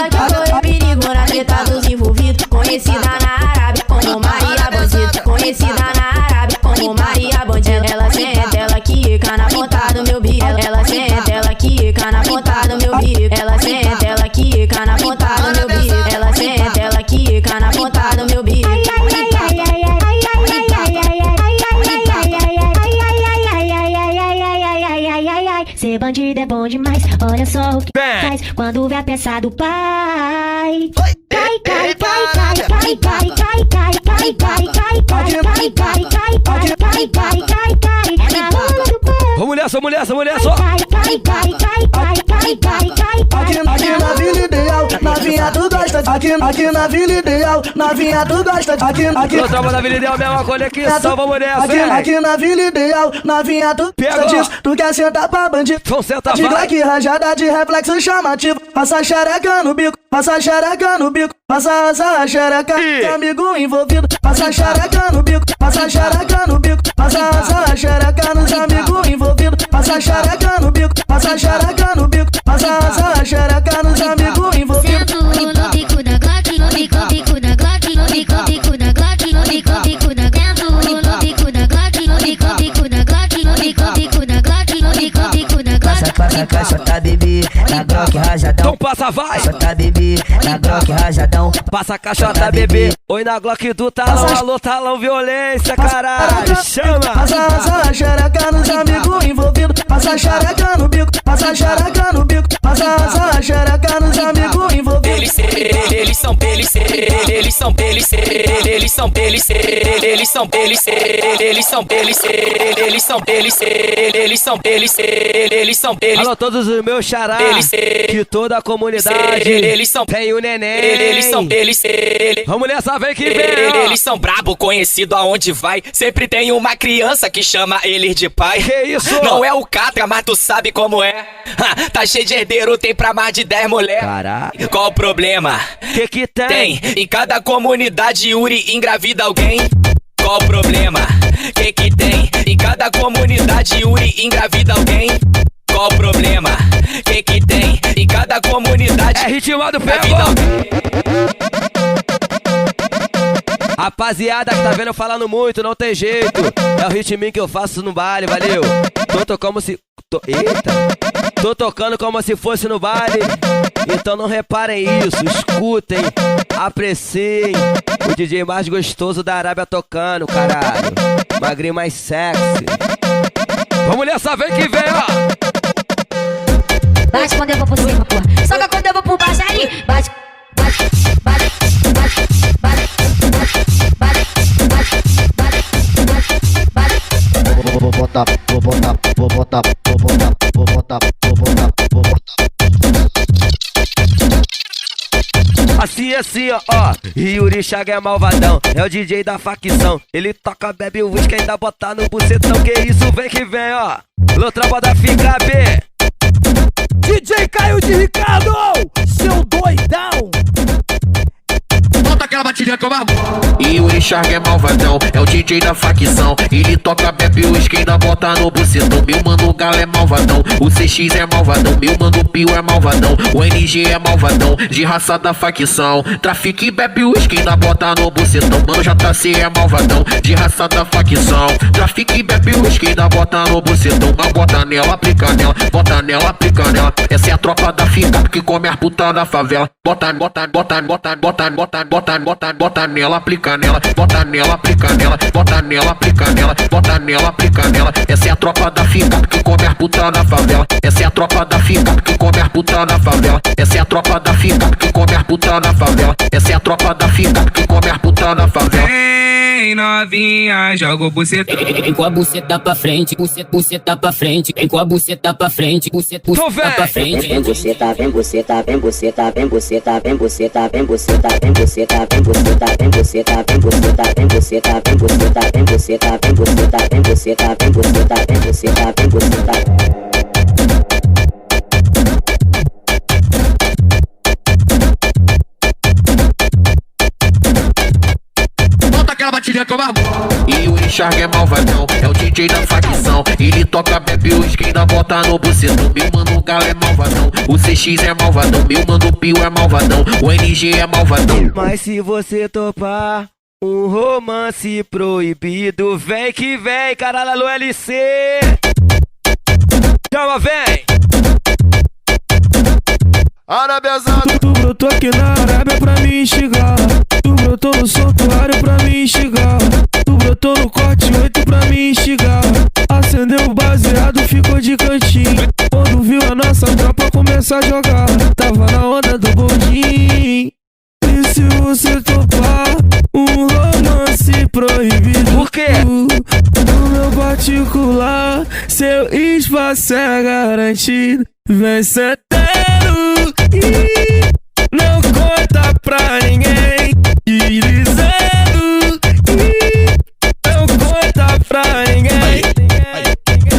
que foi o perigo na treta dos envolvidos. Conhecida na Arábia como Maria Bandido. Conhecida na Arábia como Maria Bandido. Ela senta, ela quica na ponta do meu bico. Ela senta, ela quica na ponta do meu bico. Ela senta, ela quica na ponta do meu bico. Ela senta, ela quica na ponta do meu bico. Ser bandido é bom demais, olha só o que faz quando vê a peça do pai. Cai, cai, cai, cai, cai, cai, cai, cai, cai, cai, cai, cai, cai, cai, cai, cai, cai, cai, cai, na rola do pão. Vamos nessa, vamos nessa, vamos nessa. Cai, cai, cai, cai, cai, cai, cai, cai, Aqui na Vila Ideal, novinha tu gosta. Aqui na Vila Ideal, novinha tu gosta. Aqui Ô, tropa da Vila Ideal, mesma conexão, vamos nessa. Aqui na Vila Ideal, novinha tu gosta disso. Tu quer sentar pra bandido? Vamos sentar, de Glock rajada de reflexo chamativo. Passa xereca no bico, passa xereca no bico. Passa xereca, tem amigo envolvido. Passa xereca no bico, passa xereca no bico. Passa xereca nos amigos envolvidos. Passa xereca no bico, passa xereca no bico. Passa xereca nos amigos envolvidos. No bico da Glock, no bico da Glock, no bico da Glock, no bico da Glock, no bico da Glock, no bico da Glock, no bico da Glock, no bico da Glock. Passa caixota bebê, na Glock rajadão. Então passa, vai. Caixota bebê, na Glock rajadão. Passa caixota bebê, oi na Glock do talão. Alô talão, violência, caralho, chama. Passa xereca nos amigos envolvidos. Passa xereca no bico, passa xereca no bico. Passa xereca nos amigos envolvidos. Eles são alô todos os meus xarás, que toda a comunidade tem o neném. Vamos nessa, vem que vem. Eles são brabo, conhecido aonde vai. Sempre tem uma criança que chama eles de pai. Que isso? Não é o Catra, mas tu sabe como é. Tá cheio de herdeiro, tem pra mais de 10 mulher. Caralho. Qual o problema? Que tem? Em cada comunidade Yuri engravida alguém. Qual o problema? Que tem? Em cada comunidade Yuri engravida alguém. Qual o problema? Que tem? Em cada comunidade é ritmado, pego. Rapaziada que tá vendo eu falando muito, não tem jeito. É o ritminho que eu faço no baile, valeu. Tô tocando se... Eita. Tô tocando como se fosse no baile. Então não reparem isso, escutem, apreciem. O DJ mais gostoso da Arábia tocando, caralho. Magrinho mais sexy. Vamos nessa, vem que vem, ó. Bate quando eu vou por cima, porra. Soca quando eu vou por baixo aí. Bate, bate, bate, bate, bate, bate, bate, bate, bate. Vou botar fazia assim, ó. Yuri Chaga é malvadão, é o DJ da facção. Ele toca, bebe o whisky e ainda bota no bucetão. Que isso, vem que vem, ó. Lotraba da Fica B. DJ Caio de Ricardo, seu doidão. Bota aquela batidinha que eu amo. E o Richard é malvadão, é o DJ da facção. Ele toca, bebe o skin, ainda bota no bucetão. Meu mano Galo é malvadão, o CX é malvadão. Meu mano Pio é malvadão, o NG é malvadão. De raça da facção, trafique, bebe o skin, ainda bota no bucetão. Mano JC é malvadão, de raça da facção. Trafique, bebe o skin, ainda bota no bucetão. Mas bota nela, aplica nela, bota nela, aplica nela. Essa é a tropa da Fica que come as putas da favela. Bota nela, aplica nela, bota nela, aplica nela, bota nela, aplica nela, bota nela, aplica nela. Essa é a tropa da Fica que come as putas da favela. Essa é a tropa da Fica que come as putas da favela. Essa é a tropa da Fica que come as putas da favela. Essa é a tropa da Fica que come as putas da favela. Vem novinha, joga o buceta. Vem com a buceta pra frente, buceta pra frente. Vem com a buceta pra frente, buceta pra frente. Vem buceta, vem buceta, vem buceta, vem buceta, vem buceta, vem buceta, vem buceta, vem buceta, vem buceta, vem buceta, vem buceta, vem buceta, vem buceta, vem buceta, vem buceta, vem buceta, vem buceta, vem buceta. Batidinha que eu amo. E o Richard é malvadão, é o DJ da facção. Ele toca, bebe o skin, ainda bota no bucetão. Meu mano Galo é malvadão, o CX é malvadão. Meu mano Pio é malvadão, o NG é malvadão. Mas se você topar um romance proibido, vem que vem, caralho, LC. Chama, vem. Arabiazado. Tu brotou aqui na Arábia pra me instigar. Tu brotou no santuário pra me instigar. Tu brotou no corte 8 pra me instigar. Acendeu o baseado, ficou de cantinho. Quando viu a nossa tropa começar a jogar, tava na onda do bondinho. E se você topar um romance proibido, por quê? No meu particular, seu espaço é garantido. Vem sentando e não conta pra ninguém. Deslizando e não conta pra ninguém.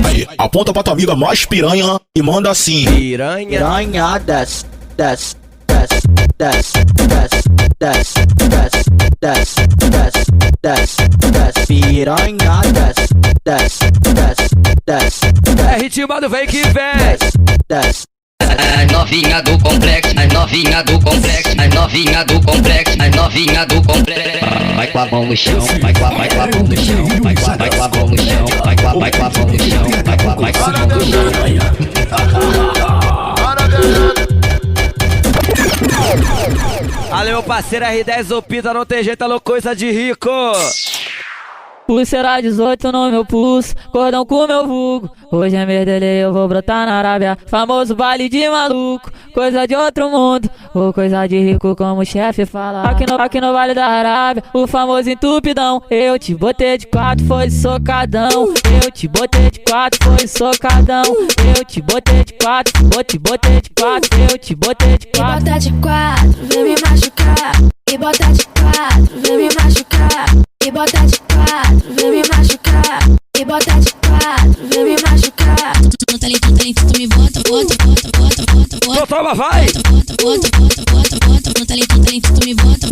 Aí, aponta pra tua amiga mais piranha e manda assim: piranha, piranha, desce, desce, desce, desce, desce, desce, desce, desce, desce, desce, desce, piranha, desce, desce, desce, desce, é ritmado, vem que vem. Desce. As novinha do complexo, as novinha do complexo, as novinha do complexo, as novinha do complexo. Vai com a mão no chão, vai com a mão no chão, vai com a mão no chão, vai com a mão no chão, vai com a mão no chão. Ale, meu parceiro R10 Opita, não tem jeito, alô, coisa de rico. Pulseira 18 no meu pulso, cordão com meu vulgo. Hoje é mês dele, eu vou brotar na Arábia. Famoso baile de maluco, coisa de outro mundo, ou coisa de rico como o chefe fala. Aqui no Vale da Arábia, o famoso entupidão. Eu te botei de 4, foi socadão. Eu te botei de 4, foi socadão. Eu te botei de 4, botei de 4. Eu te botei de 4. E bota de 4, vem me machucar. E bota de 4, vem me machucar. E bota de 4, vem me machucar. E bota de 4, vem me machucar. No talento, tu me bota. Então toma, vai! No talento, tu me bota.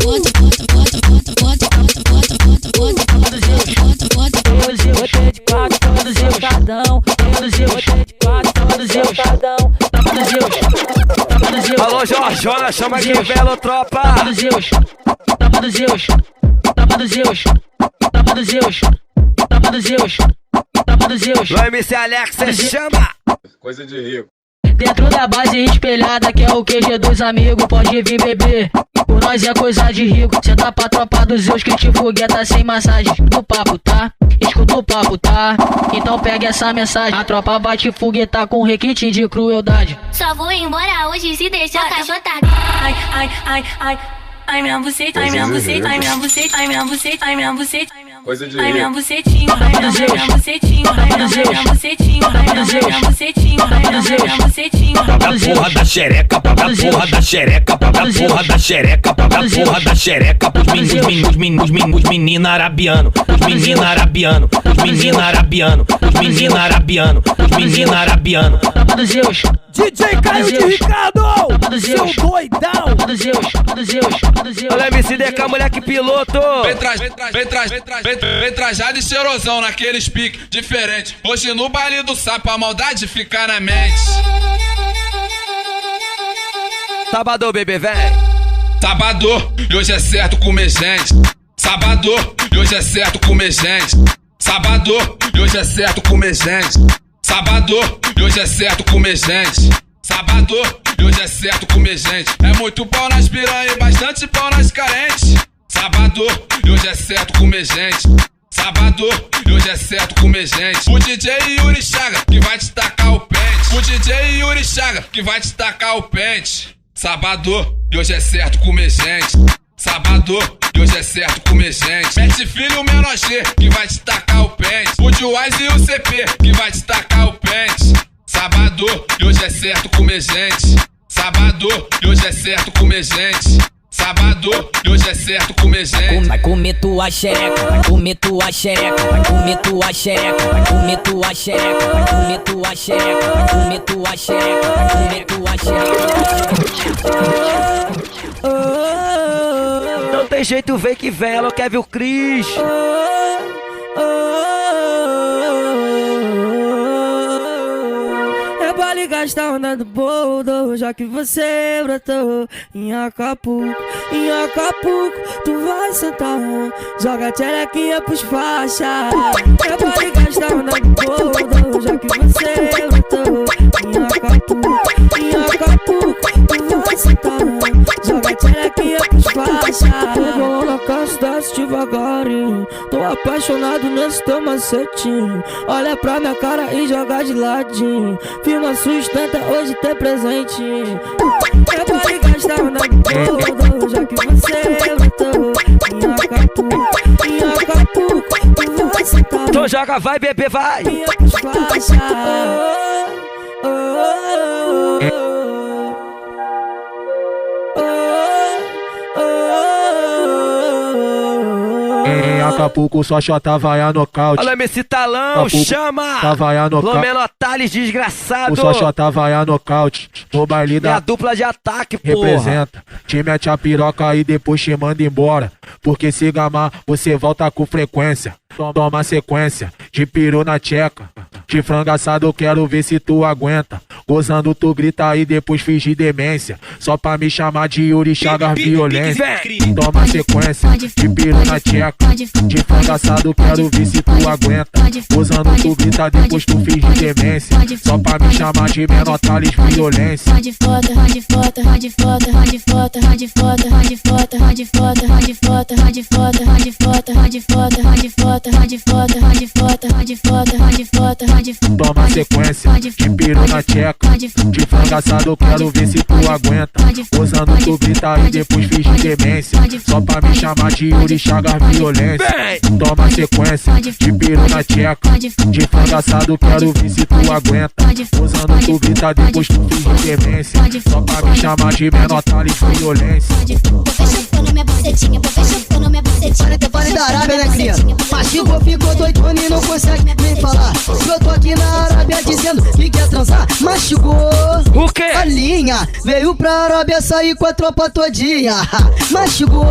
Botei de 4, produziu o cardão. Botei de 4, produziu o cardão. Alô, Jorjona, chama que velo, tropa. O MC Alex, cê chama. Coisa de rico. Dentro da base espelhada, que é o QG dos amigos, pode vir beber. Por nós é coisa de rico. Cê tá pra tropa dos Zeus que te fogueta sem massagem. Escuta o papo, tá? Escuta o papo, tá? Então pega essa mensagem. A tropa vai te foguetar com requinte de crueldade. Só vou embora hoje se deixar cachotar. Ai, ai, ai, ai. Ai, minha buceta, ai, minha buceta, ai, minha buceta, ai, minha buceta, ai, minha buceta, ai, minha buceta. Coisa de Vai rico. minha bucetinha, vai minha bucetinha, vai minha bucetinha, vai minha bucetinha, vai minha bucetinha. Paga a porra da xereca, paga a porra da xereca, paga a porra da xereca, paga a porra da xereca pros menina arabiano, os menina arabiano, os menina arabiano, os menina arabiano, os menina arabiano. DJ Caio de Ricardo, seu doidão. Olha MCDK, moleque piloto. Vem trajado e cheirosão naqueles piques diferentes. Hoje no baile do sapo a maldade fica na mente. Sabadão, bebê, vem. Sabadão, e hoje é certo comer gente. Sabadão, e hoje é certo comer gente. Sabadão, e hoje é certo comer gente. Sabadão, e hoje é certo comer gente. Sabadão, e hoje é certo comer gente. É muito pau nas piranha e bastante pau nas carentes. Sabadão, e hoje é certo comer gente. Sabadão, e hoje é certo comer gente. O DJ Yuri Chaga que vai te tacar o pente. O DJ Yuri Chaga que vai te tacar o pente. Sabadão, e hoje é certo comer gente. Sabadão, e hoje é certo comer gente. Mete filho menor G que vai te tacar o pente. O Juaz e o CP que vai te tacar o pente. Sabadão, e hoje é certo comer gente. Sabadão, e hoje é certo comer gente. Sabadão, e hoje é certo comer gente. Vai comer tua xereca, vai comer tua xereca, vai comer tua xereca, vai comer tua xereca, vai comer tua xereca, vai comer tua xereca, vai comer tua xereca. Não tem jeito, vem que vem, ela quer ver o Cris. Vale gastar onda do boldo, já que você brotou em Acapulco. Em Acapulco, tu vai sentar, joga a tcherequinha pros faixa. Vale gastar onda do boldo, já que você brotou em Acapulco. Em Acapulco, tu vai sentar, joga a tcherequinha pros faixa. Vou na casa, desce devagarinho, tô apaixonado nesse teu macetinho. Olha pra minha cara e joga de ladinho. Firma sustenta, hoje tem presente. É vale gastar onda do boldo, já que você botou em Acapulco. Em Acapulco, tu vai sentar. Então joga, vai bebê, vai. Em Acapulco só xota vai a nocaute. Olha MC Talão, Acapulco, chama! tá vai a nocaute. Lomeno Tales, desgraçado. O só xota vai a nocaute. No baile E a da dupla de ataque, porra. representa. Te mete a piroca e depois te manda embora. Porque se gamar, você volta com frequência. Toma sequência de peru na tcheca. De frango assado eu quero ver se tu aguenta. Gozando tu grita e depois finge demência. Só pra me chamar de Yuri Chagas violência. Toma sequência de peru na tcheca. De frango assado quero ver se tu aguenta. Gozando tu grita depois tu finge demência. Só pra me chamar de menor Thales violência. Rode foto, rode foto, rode foto, rode foto, rode foto, rode foto, rode foto, rode foto, rode foto, rode foto, rode foto, rode foto, rode foto, rode foto, rode foto, rode foto, rode foto. Toma sequência de peru na tcheca. De frango assado eu quero ver se tu aguenta. Gozando tu grita e depois finge demência. Só pra me chamar de Yuri Chagas violência. Toma sequência de peru na tcheca. De frango assado eu quero ver se tu aguenta. Gozando tu grita depois tu finge demência. Só pra me chamar de menor Thales violência. Chupando minha bucetinha, chupando minha bucetinha. Olha que pare da Arábia, né, cria? Machico ficou doidona e não consegue nem falar. Eu tô aqui na Arábia dizendo que quer transar. Machucou o quê? A linha veio pra Arábia sair com a tropa todinha. Machucou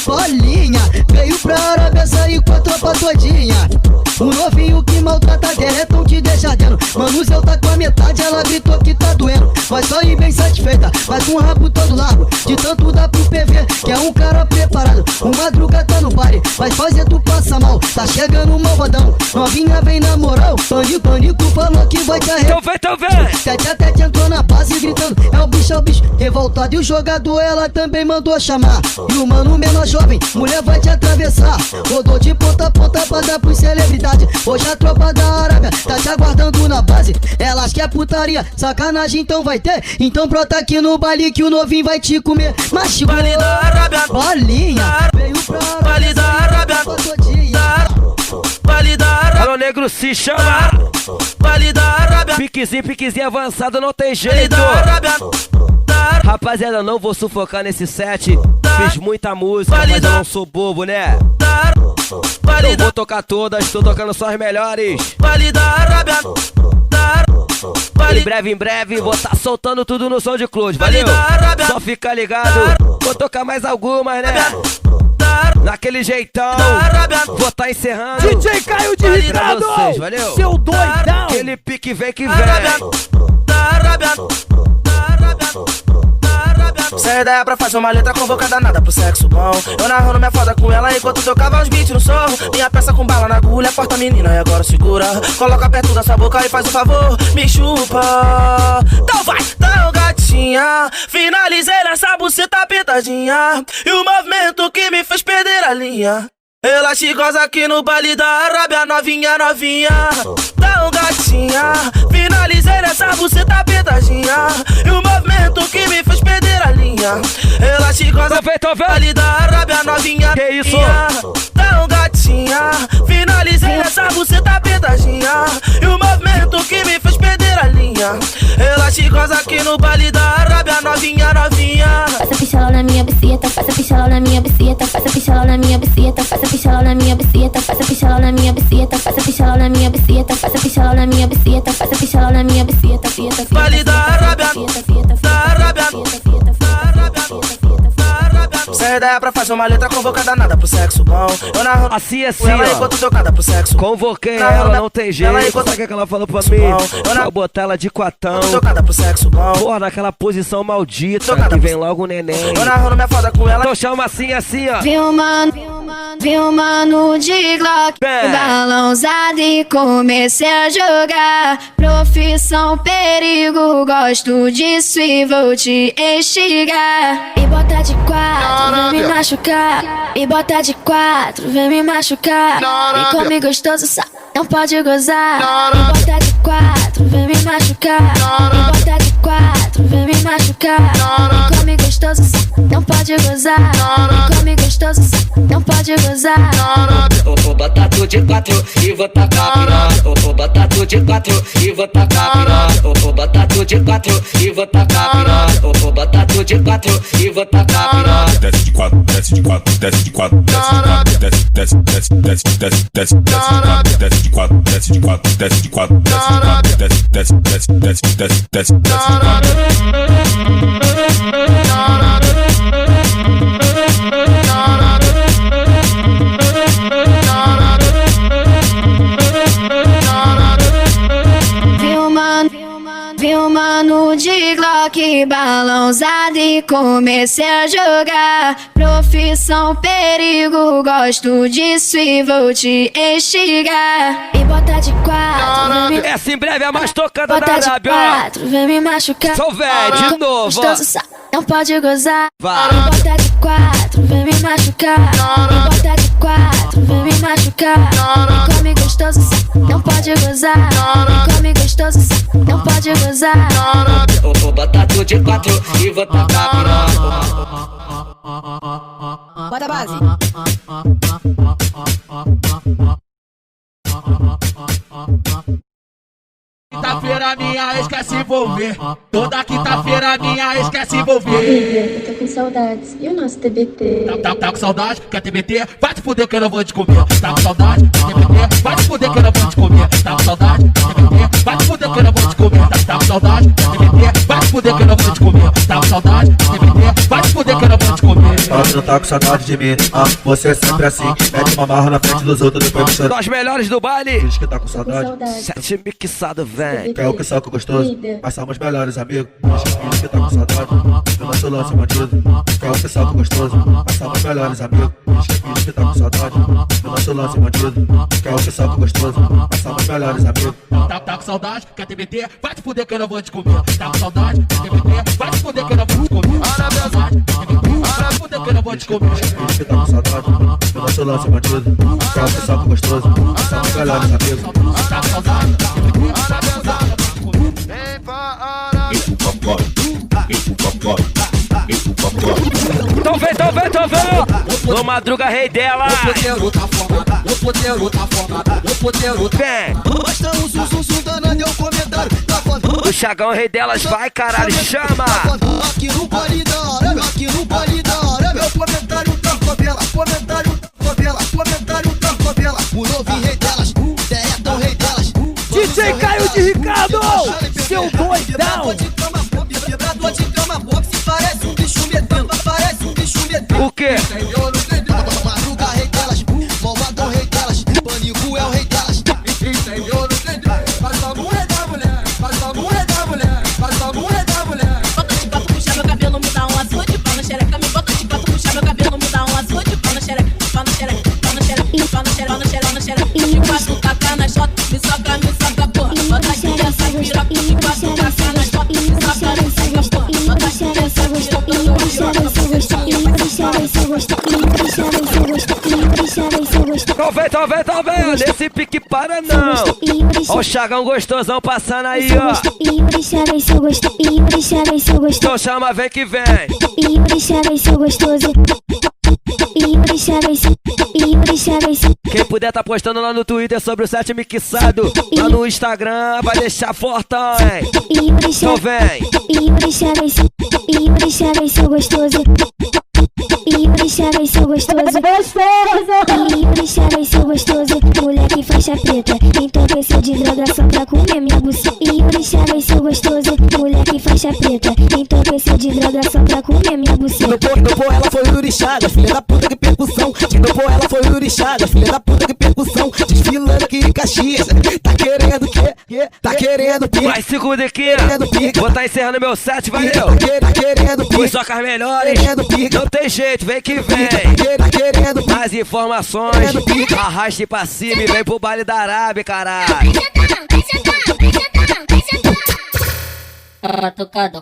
bolinha, veio pra Arábia sair com a tropa todinha. O novinho que maltrata derretão te deixa dentro. Mano, o seu tá com a metade, ela gritou que tá doendo. Vai só ir bem satisfeita, vai com o rabo todo largo. De tanto dá pro PV, que é um cara preparado. O Madruga tá no baile, vai fazer tu passar mal. Tá chegando o malvadão, novinha vem na moral. Pânico falou que vai te arrebentar. Então vem. Tete a tete entrou na base gritando, é o bicho, revoltado. E o jogador ela também mandou chamar. E o mano menor jovem, mulher vai te atravessar. Rodou de ponta a ponta pra dar pros celebridade. Hoje a tropa da Arábia tá te aguardando na base. Elas quer putaria, sacanagem então vai ter. Então brota aqui no baile que o novinho vai te comer. Machico, Baile da Arábia, bolinha, veio pra Arábia, Baile da Arábia, todo dia. se chama Vale da Arábia. Piquezinho avançado, não tem jeito. Rapaziada, não vou sufocar nesse set. Fiz muita música, mas eu não sou bobo, né? Eu vou tocar todas, tô tocando só as melhores. Vale da Arábia. Em breve, vou tá soltando tudo no som de Close, valeu? Só fica ligado, vou tocar mais algumas, né? Naquele jeitão, vou tá encerrando. DJ Caio de Ricardo, vocês, valeu? Seu doidão. Aquele pique vem que vem. Sem ideia pra fazer uma letra convocada, nada pro sexo bom. Eu narrando minha foda com ela enquanto tocava os beats no som. Minha peça com bala na agulha, porta menina e agora segura. Coloca perto da sua boca e faz um favor, me chupa. Então vai, então gatinha. Finalizei nessa buceta pintadinha. E o movimento que me fez perder a linha. Ela chicosa aqui no baile da Arábia, novinha. Então gatinha, finalizei nessa buceta pintadinha. E o movimento que me fez perder a linha. Ela chicosa aqui no baile da Arábia, novinha. Que isso? Então gatinha, finalizei nessa buceta pintadinha. E o movimento que me fez perder a linha. Ela chicosa aqui no baile da Arábia, novinha. Faça pichelão na minha buceta, faça pichelão na minha buceta, faça pichelão na minha buceta, faça pichelão na minha buceta, faça pichelão na minha buceta, faça pichelão na minha buceta, faça pichelão na minha buceta, faça pichelão na minha buceta, Vale da Arábia, da Arábia. Sem ideia pra fazer uma letra convocada, nada pro sexo bom. Eu narro assim, ela enquanto tocada pro sexo. Convoquei ela, não tem jeito. Sabe o que ela falou pra mim? Vou botar ela de quatão. Tocada pro sexo bom. Porra, naquela posição maldita que vem logo o neném. Eu narrando minha foda com ela. Então chama assim, ó. Viu mano de Glock, balão usado e comecei a jogar. Profissão perigo, gosto disso e vou te instigar. E bota de quatro, vem me machucar. E bota de quatro, vem me machucar. E come gostoso, não pode gozar. E bota de quatro, vem me machucar. E bota de quatro, vem me machucar. E come gostoso, não pode gozar. E come gostoso, não pode gozar. Vou botar tu de quatro e vou tacar piroca. Vou botar tu de quatro e vou tacar piroca. Vou botar tu de quatro e vou tacar piroca. Vou botar tu de quatro e vou tacar piroca. Desce de quatro, desce de quatro, desce de quatro, desce de quatro, desce de quatro, desce de quatro, desce de quatro, desce de quatro. Viu mano de Glock, balão usado e comecei a jogar. Profissão perigo, gosto disso e vou te instigar. E bota de quatro, vem me... Essa em breve é a mais tocada bota da Arábia. Bota de quatro, vem me machucar. Sou velho, de novo. Gostoso, não pode gozar. Vai. E bota de quatro, vem me machucar. E bota de quatro, vem me machucar. E come gostoso, não pode gozar. E come gostoso, não pode gozar. Vou botar tu de quatro e vou tacar piroca. Bota a base. Quinta-feira minha ex quer se envolver. Toda quinta-feira minha ex quer se envolver. Eu tô com saudades. E o nosso TBT? Tá com saudade? Quer TBT? Vai te fuder que eu não vou te comer. Tá com saudade? Quer TBT? Vai te fuder que eu não vou te comer. Tá com saudade? Quer TBT? Vai te fuder que eu não vou te comer. Tá com saudade? Quer TBT? Vai te fuder que eu não vou te comer. Tá com saudade? Quer TBT? Vai te fuder que eu não vou te comer. Fala que não tá com saudade de mim. Você é sempre assim. Mete uma marra na frente dos outros, depois me chora. Nós melhores do baile. Diz que tá com saudade. Sete mixado, velho. Quer o que saco gostoso? Mas somos melhores amigos. Diz que tá com saudade. Eu não sou lance bandido. Quer o que saco gostoso? Mas somos melhores amigos. Diz que tá com saudade. Eu não sou lance bandido. Quer o que saco gostoso? Mas somos melhores amigos. Tá com saudade? Quer TBT? Vai te fuder que eu não vou te comer. Tá com saudade? Quer TBT? Vai te fuder que eu não vou te comer. Tá com saudade? Quer TBT? Vai te fuder que eu não vou te comer. Diz que tá com saudade. Eu não sou lance bandido. Quer o que saco gostoso? Mas somos melhores amigos. Tá com saudade? Então vem, Tô vendo. No Madruga, rei dela. Vem. O Chagão, rei delas, vai caralho, chama. Aqui no baile da Arábia, aqui no baile da Arábia. Meu comentário tá favela, comentário tá favela, comentário tá favela. O novinho rei delas, Deretão rei delas. DJ Caio de Ricardo, seu doidão. Quebrador de cama, boxe, parece um bicho metendo, parece um bicho metendo. O quê? Madruga rei delas, Malvadão rei delas, Pânico é o rei delas. Entendeu? Não entendeu? Faz a mulher da mulher, faz a mulher da mulher, faz a mulher da mulher. Bota de quatro, puxa meu cabelo, me dá um azul de pau na xereca. Me bota de quatro, puxa meu cabelo, me dá um azul de pau na xereca. Pau na xereca, pau na xereca, pau na xereca, pau na xereca, pau na xereca. De quatro, taca na xota, me soca, porra. Bota aqui essa piroca, de quatro, taca na xota, me soca, porra. Bota aqui essa piroca, Tô vendo, nesse pique para não. Ó o Chagão gostosão passando aí, ó. Então chama, vem que vem. Quem puder tá postando lá no Twitter sobre o set mixado, lá no Instagram vai deixar fortão, hein. Então vem. Seu gostoso, moleque faixa preta, entorpeceu de droga só pra comer minha buceta. Seu gostoso, moleque faixa preta, entorpeceu de droga só pra comer minha buceta. No pô, ela foi urichada, filha da puta que percussão. No pô, ela foi urichada, filha da puta que percussão. Desfilando aqui em Caxias, tá querendo o quê? Tá querendo o quê? Mais 5 daqui, vou tá encerrando meu set, valeu. Tá querendo o quê? Foi só com as melhores, não tem jeito, vem que vem. Tá querendo mais informações, arraste pra cima e vem pro baile da Arábia, caralho. Fatucado.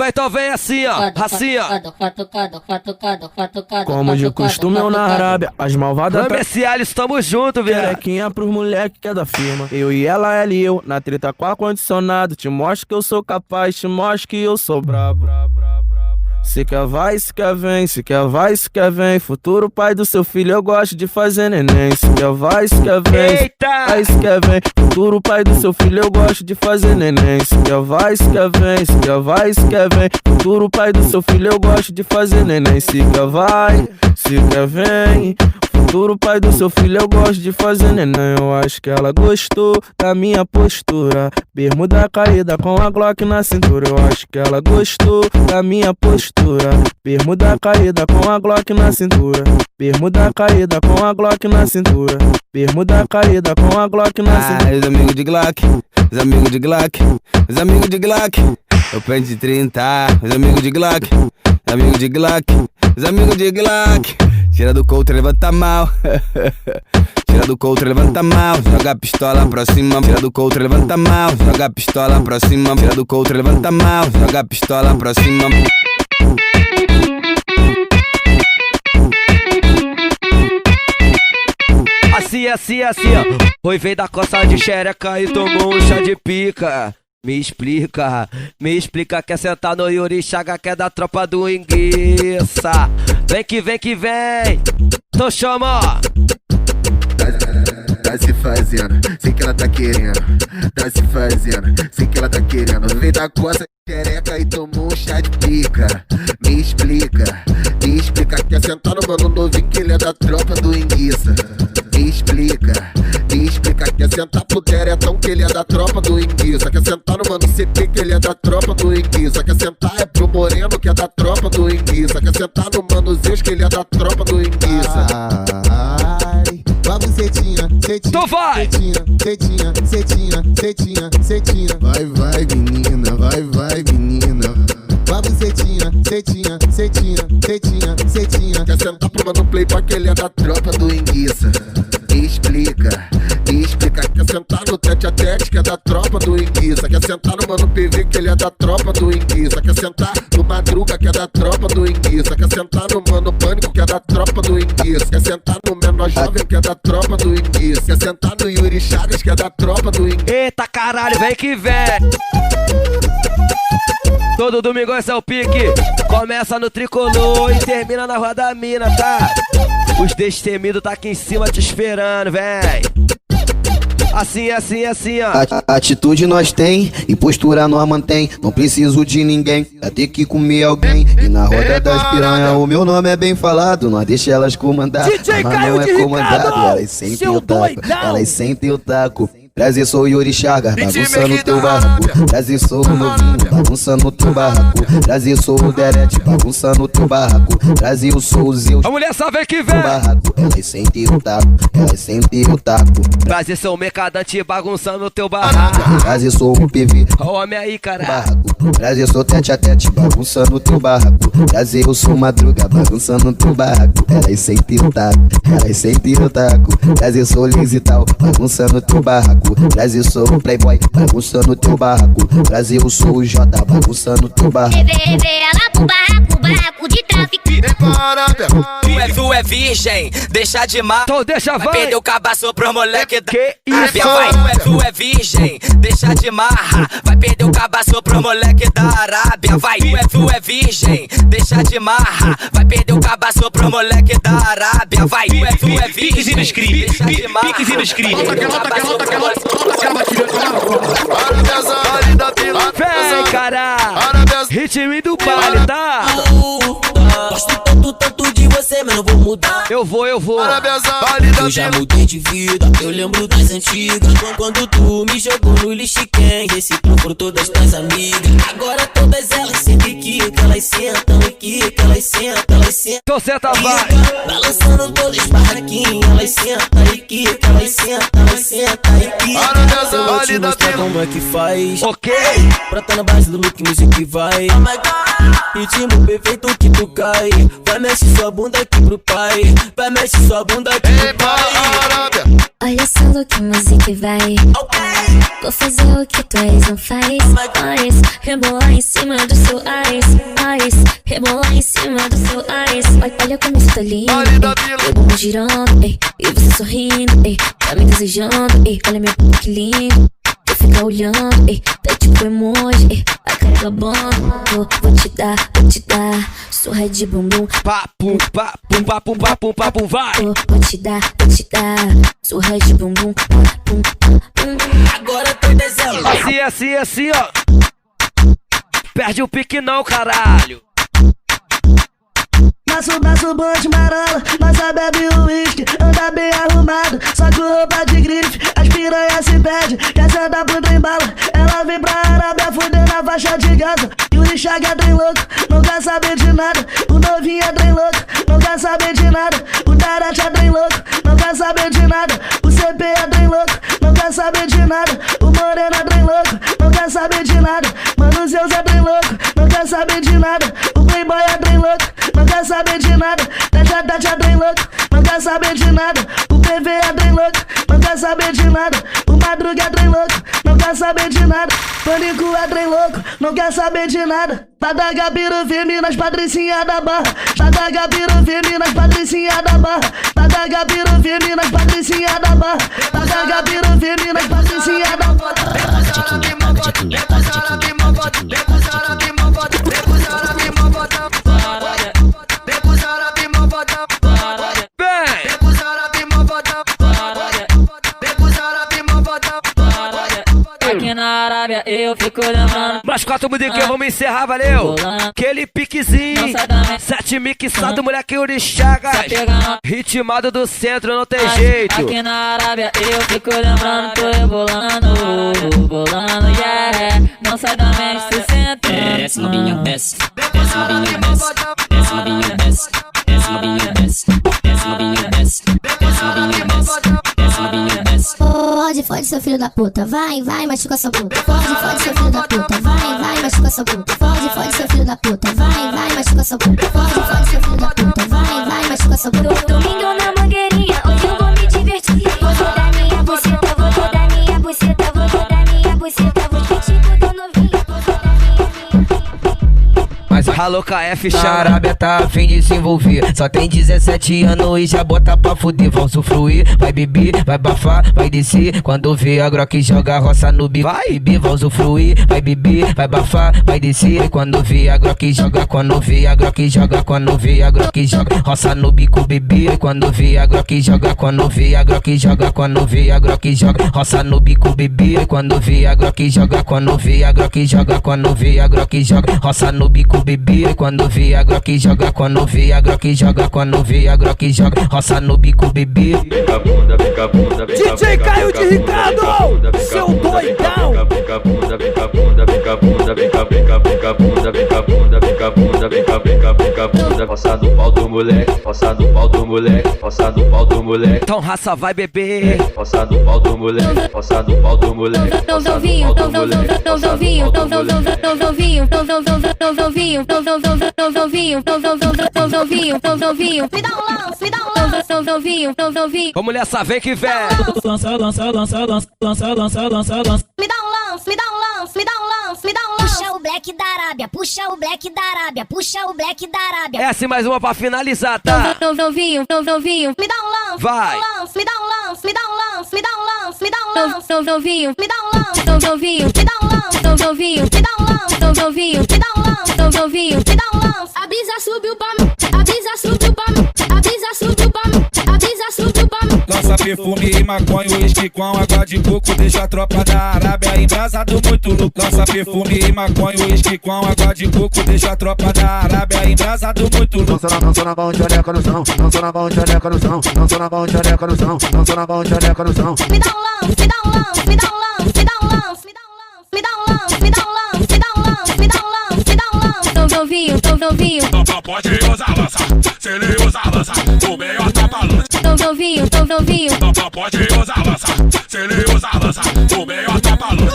Então vem assim, ó, assim, ó. Como de costume eu na Arábia, as malvadas. Comerciais, estamos juntos, velho. Perequinha pros moleque que é da firma. Eu e ela e eu, na treta com ar-condicionado. Te mostro que eu sou capaz, te mostro que eu sou brabo. Se quer vai, se quer vem, se quer vai, se quer vem. Futuro pai do seu filho, eu gosto de fazer neném. Se quer vai, se quer vem, se vai, se quer vem. Futuro pai do seu filho, eu gosto de fazer neném. Se quer vai, se quer vem, se quer vai, se quer vem. Futuro pai do seu filho, eu gosto de fazer neném. Se quer vai, se quer vem. Futuro pai do seu filho, eu gosto de fazer neném. Eu acho que ela gostou da minha postura. Bermuda caída com a Glock na cintura. Eu acho que ela gostou da minha postura. Bermuda caída com a Glock na cintura. Bermuda caída com a Glock na cintura. Bermuda caída com a Glock na cintura. Os amigos de Glock, os amigos de Glock, os amigos de Glock. Eu pente de 30, os amigos de Glock, os amigos de Glock, os amigos de Glock. Tira do couro, levanta a mão. Tira do couro, levanta a mão. Joga a pistola pra cima. Tira do couro, levanta a mão. Joga a pistola pra cima. Tira do couro, levanta a mão. Joga a pistola pra cima. Assim, ó. Foi veio da coça de xereca e tomou um chá de pica. Me explica, quer sentar no Yuri Chaga, que é da tropa do Enguiça. Vem que vem, então chama, ó. Tá se fazendo, sei que ela tá querendo. Tá se fazendo, sei que ela tá querendo. Veio da coça xereca e tomou um chá de pica. Me explica, quer sentar no mano novinho que ele é da tropa do Enguiça. Me explica, quer sentar pro Deretão que ele é da tropa do Enguiça. Quer sentar no mano CP que ele é da tropa do Enguiça. Quer sentar é pro Moreno que é da tropa do Enguiça. Quer sentar no mano Zeus que ele é da tropa do Enguiça. Vai bucetinha, então vai! Cetinha. Vai menina, vai menina. Vai bucetinha, cetinha. Quer sentar pro mano Playboy que ele é da tropa do Enguiça. Me explica, quer sentar no tete a tete que é da tropa do Enguiça. Quer sentar no mano PV que ele é da tropa do Enguiça. Quer sentar no Madruga madruga, que é da tropa do Inguiça. Quer sentar no mano pânico, que é da tropa do Inguiça. Quer sentar no menor jovem, que é da tropa do Inguiça. Quer sentar no Yuri Chagas, que é da tropa do Inguiça. Eita caralho, vem que vem. Todo domingo esse é o pique. Começa no Tricolor e termina na Rua da Mina, tá? Os destemidos tá aqui em cima te esperando, vem. Assim, assim, assim, ó. Atitude nós tem e postura nós mantém. Não preciso de ninguém, vai ter que comer alguém. E na roda das piranha o meu nome é bem falado. Nós deixa elas comandar, mas não é comandado. Elas sentem o taco, elas sentem o taco. Prazer, sou Yuri Chagas, bagunça no teu barraco. Prazer, sou o novinho, bagunça no teu barraco. Prazer, sou o Derete, bagunça no teu barraco. Prazer, eu sou o Zeus. A mulher sabe que vem. Elas sentem o taco, elas sentem o taco. Prazer, sou o mercadante, bagunçando no teu barraco. Prazer, sou o PV. Ó o homem aí, cara. Prazer, sou tete a tete, bagunça no teu barraco. Prazer, eu sou madruga, bagunça no teu barraco. Elas sentem o taco, elas sentem o taco. Prazer, sou Liz e tal, bagunça no teu barraco. Brasil, sou o playboy, bagunça no teu barraco. Brasil, eu sou o Jota, bagunça no teu barraco. Ela pro barraco, barraco de tráfico. Tu é virgem, deixa de mar. Então deixa, vai. Perder o cabaço pro moleque da que isso? Tu é virgem, deixa de marra. Vai perder o cabaço pro moleque da Arábia. Vai, tu é virgem, deixa de marra. Vai perder o cabaço pro moleque da Arábia. Vai, tu é virgem, deixa de marra. Vem, cara! Ritmo do baile, tá? Gosto tanto de você, mas não vou mudar. Eu vou. Eu já mudei de vida, eu lembro das antigas. Quando tu me jogou no lixo, quem reciclou todas tuas amigas. Agora todas elas sentem que elas sentam e que elas sentam, elas sentam. Então senta, vai! Balançando todas as barraquinhas, elas sentam e que elas sentam, elas sentam e que. Eu vou te mostrar como é que faz. Ok! Pra tá na base do look music vai. Oh my God! Ritmo perfeito que tu cai. Vai mexe sua bunda aqui pro pai. Vai mexe sua bunda aqui pro pai. Olha só o que music vai. Vou fazer o que tu és não faz. Mas rebolar em cima do seu eyes. Rebolar em cima do seu eyes. Olha como isso tá lindo. Eu vou girando, ei, e você sorrindo, ei, tá me desejando, ei, olha meu corpo que lindo. Eu fico olhando, ei, tá tipo emoji, ei, a cara do bom. Vou te dar, surra de bumbum. Papum, vai. Vou te dar, surra de bumbum. Agora todas elas. Assim, ó. Perde o pique não, caralho. Maço, bonde, marola, mas só bebe o uísque, anda bem arrumado, só com roupa de grife, as piranhas se pede, quer sentar pro trem bala, ela vem pra Arábia, fudendo na faixa de gaza, e o Lixaga é trem louco, não quer saber de nada, o novinho é trem louco, não quer saber de nada, o Derete é trem louco, não quer saber de nada, o CP é trem louco, não quer saber de nada, o Moreno é trem louco, não quer saber de nada, Mano Zeus é trem louco, não quer saber de nada, o Playboy é trem louco, não quer saber de nada, Tete é trem louco, não quer saber de nada, o PV é trem louco, não quer saber de nada, o Madruga é trem louco, não quer saber de nada, Pânico é trem louco, não quer saber de nada, Padagabiru firme nas patricinhas da barra, Padagabiru firme nas patricinhas da barra, Padagabiru firme nas patricinhas da barra, Padagabiru firme nas patricinhas da barra. Aqui na Arábia eu fico lembrando. Mais 4 musiquinhas, vamos encerrar, valeu. Aquele piquezinho, 7 mixado, moleque Yuri Chagas. Ritmado do centro, não tem jeito. Aqui na Arábia eu fico lembrando. Tô rebolando, yeah. Não sai da mente, se senta. Desce, novinha, desce. Desce, novinha, desce. Desce, novinha, desce. Desce, novinha, desce. Desce, novinha, desce. Desce, novinha, desce. Desce, novinha, desce. Fode, seu filho da puta, vai, machuca sua puta. Fode, seu filho da puta, vai, machuca sua puta. Fode, seu filho da puta, vai, machuca sua puta. Fode, seu filho da puta, vai, machuca sua puta. Domingo na mangueirinha, hoje eu vou me divertir. Vou dar minha buceta, vou dar minha buceta, vou dar minha buceta, vou te do novinho, vou dar minha. Mais Alô, KF, Na chama. Arábia tá a fim de se envolver. Só tem 17 anos e já bota pra fuder. Vão usufruir, vai beber, vai bafar, vai descer. Quando vê a Glock joga a roça no bico. Vai beber, vão usufruir, vai beber, vai bafar, vai descer. Quando vê a Glock joga, quando vê a Glock joga, quando vê a Glock joga, roça no bico, bebê. Quando vê a Glock joga, quando vê a Glock joga, quando vê a Glock joga, roça no bico, bebê. Quando vê a Glock joga, quando vê a Glock joga, quando vê a Glock joga, roça no bico, bebê. Quando vê a Glock joga, quando vê a Glock joga, quando vê a Glock joga, roça no bico, bebê. DJ Caio de Ricardo, seu doidão. Roça no pau do moleque, roça no pau do moleque, roça no pau do moleque. Então raça vai beber. Roça no pau do moleque, roça no pau do moleque. Novinho, novinho, novinho, me dá um lance, me dá um lance, novinho. Ô mulher, vem que vem. Lança, me dá um lance, me dá um lance, me dá um lance, me dá um lance. Puxa o black da Arábia, puxa o black da Arábia, puxa o black da Arábia. Essa e mais uma pra finalizar, tá? Novinho, me dá um lance, vai. Me dá um lance, me dá um lance, me dá um lance, me dá um lance, novinho, me dá um lance, novinho, me dá um lance, novinho, me dá um lance, novinho, me dá um lance, novinho, me dá um lance. A brisa subiu pra mim, a brisa subiu pra mim, a brisa subiu pra mim, a brisa subiu pra mim. Lança perfume e maconha, uísque com água de coco, deixa a tropa da Arábia embrasado muito louco. Lança perfume e maconha, uísque com água de coco, deixa a tropa da Arábia embrasado muito louco. Dança na mão, tchereca no chão, dança na mão, tchereca no chão, dança na mão, tchereca no chão, dança na mão, tchereca no chão. Me dá um lance, me dá um lance, me dá um lance, me dá um lance, me dá um lance, me dá um lance, me dá um lance, me dá um lance, me dá um lance, me dá um lance. Novinho. Não pode usar lança, se ele usar lança, o melhor tá pra lança. Novinho. Não pode usar lança, se ele usar lança, o melhor tá pra lança.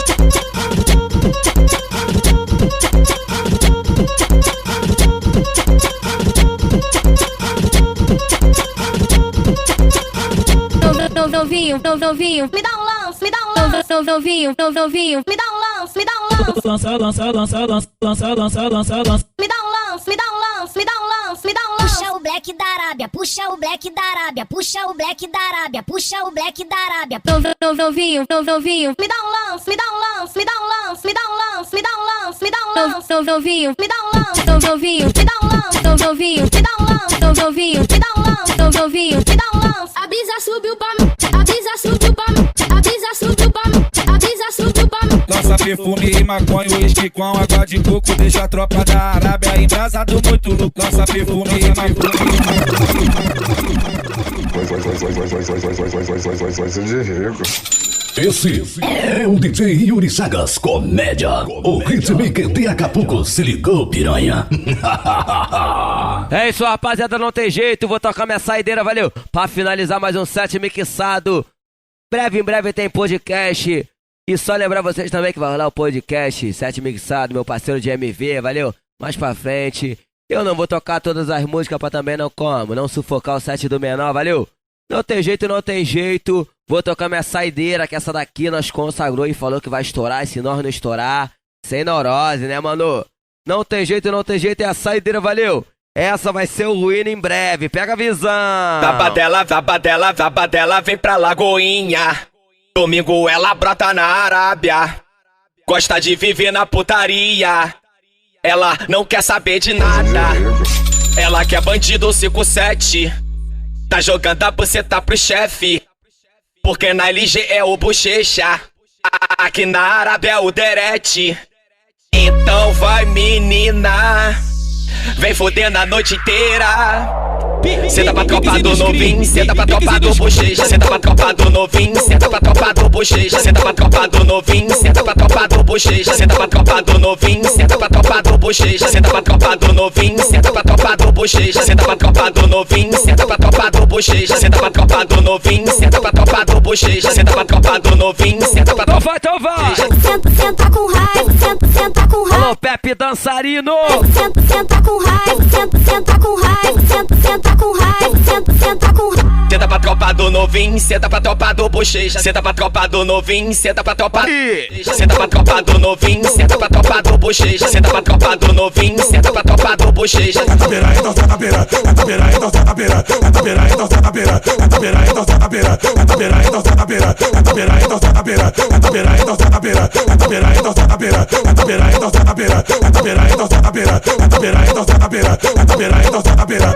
Novinho, me dá um lance, me dá um lance, novinho, me dá um lance, me dá um lance. Lança. Me dá um lance, me dá um lance, me dá um lance, me dá um lance. Puxa o black da Arábia, puxa o black da Arábia, puxa o black da Arábia, puxa o black da Arábia. Novinho, me dá um lance, me dá um lance, me dá um lance, me dá um lance, me dá um lance, me dá um lance. Novinho, me dá um lance, novinho, me dá um lance, novinho, me dá um lance, novinho, me dá um lance, novinho, me dá um lance. A brisa subiu pra mim, a brisa subiu pra mim, a brisa subiu pra mim, a brisa subiu pra mim. Lança perfume e maconha, uísque com água de coco, deixa a tropa da Arábia embrasado muito louco. Lança perfume e maconha. Esse é o DJ Yuri Chagas Comédia. O hitmaker de Acapulco, se ligou, piranha. É isso, rapaziada, não tem jeito, vou tocar minha saideira, valeu? Pra finalizar mais um set mixado. Em breve tem podcast. E só lembrar vocês também que vai rolar o podcast set mixado, meu parceiro de MV, valeu? Mais pra frente. Eu não vou tocar todas as músicas pra também não sufocar o set do menor, valeu? Não tem jeito. Vou tocar minha saideira, que essa daqui nós consagrou e falou que vai estourar. E se nós não estourar, sem neurose, né, mano? Não tem jeito, é a saideira, valeu? Essa vai ser o ruína em breve, pega a visão. Zabadela, vem pra Lagoinha. Domingo ela brota na Arábia. Gosta de viver na putaria. Ela não quer saber de nada. Ela quer bandido 57. Tá jogando a buceta pro chefe. Porque na LG é o bochecha. Aqui na Arábia é o derete. Então vai, menina, vem fodendo a noite inteira. Senta pra tropa do novinho, senta pra tropa do bochecha. Senta pra tropa do novinho, senta pra tropa do bochecha. Senta pra tropa do novinho, senta pra tropa do bochecha. Senta pra tropa do novinho, senta pra tropa do bochecha. Senta pra tropa do novinho, senta pra tropa do bochecha. Senta pra tropa do novinho, senta pra tropa do bochecha. Senta pra tropa do novinho, senta pra tropa do bochecha. Senta pra tropa do novinho, senta pra tropa. Então vai. Senta com raiva, senta com raiva. Alô, Pepe dançarino. Senta com raiva, senta com raiva, senta com raiva. senta com Senta pra tropa do novinho, senta pra tropa do bochecha. Senta pra tropa do novinho, senta pra tropa. Senta pra tropa do novinho, senta pra tropa do bochecha. Senta pra tropa do novinho, senta pra tropa do bochecha. Então senta beira, então beira, então senta beira, então beira, então senta beira, então beira, então senta beira, então beira, então senta beira, então beira, então senta beira, então beira, então senta beira, então beira, então senta beira, então beira, então senta beira, então beira, então senta beira, então beira, então senta beira, então beira, então senta beira.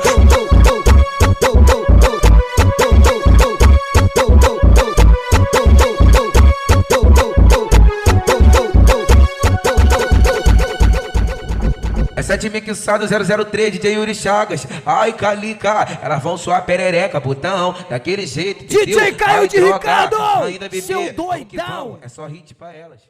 É 7 mixado 003, DJ Yuri Chagas. Ai, Calica, elas vão suar perereca, botão, daquele jeito. DJ Caio de Ricardo, ainda bebê, seu doidão. É só hit pra elas.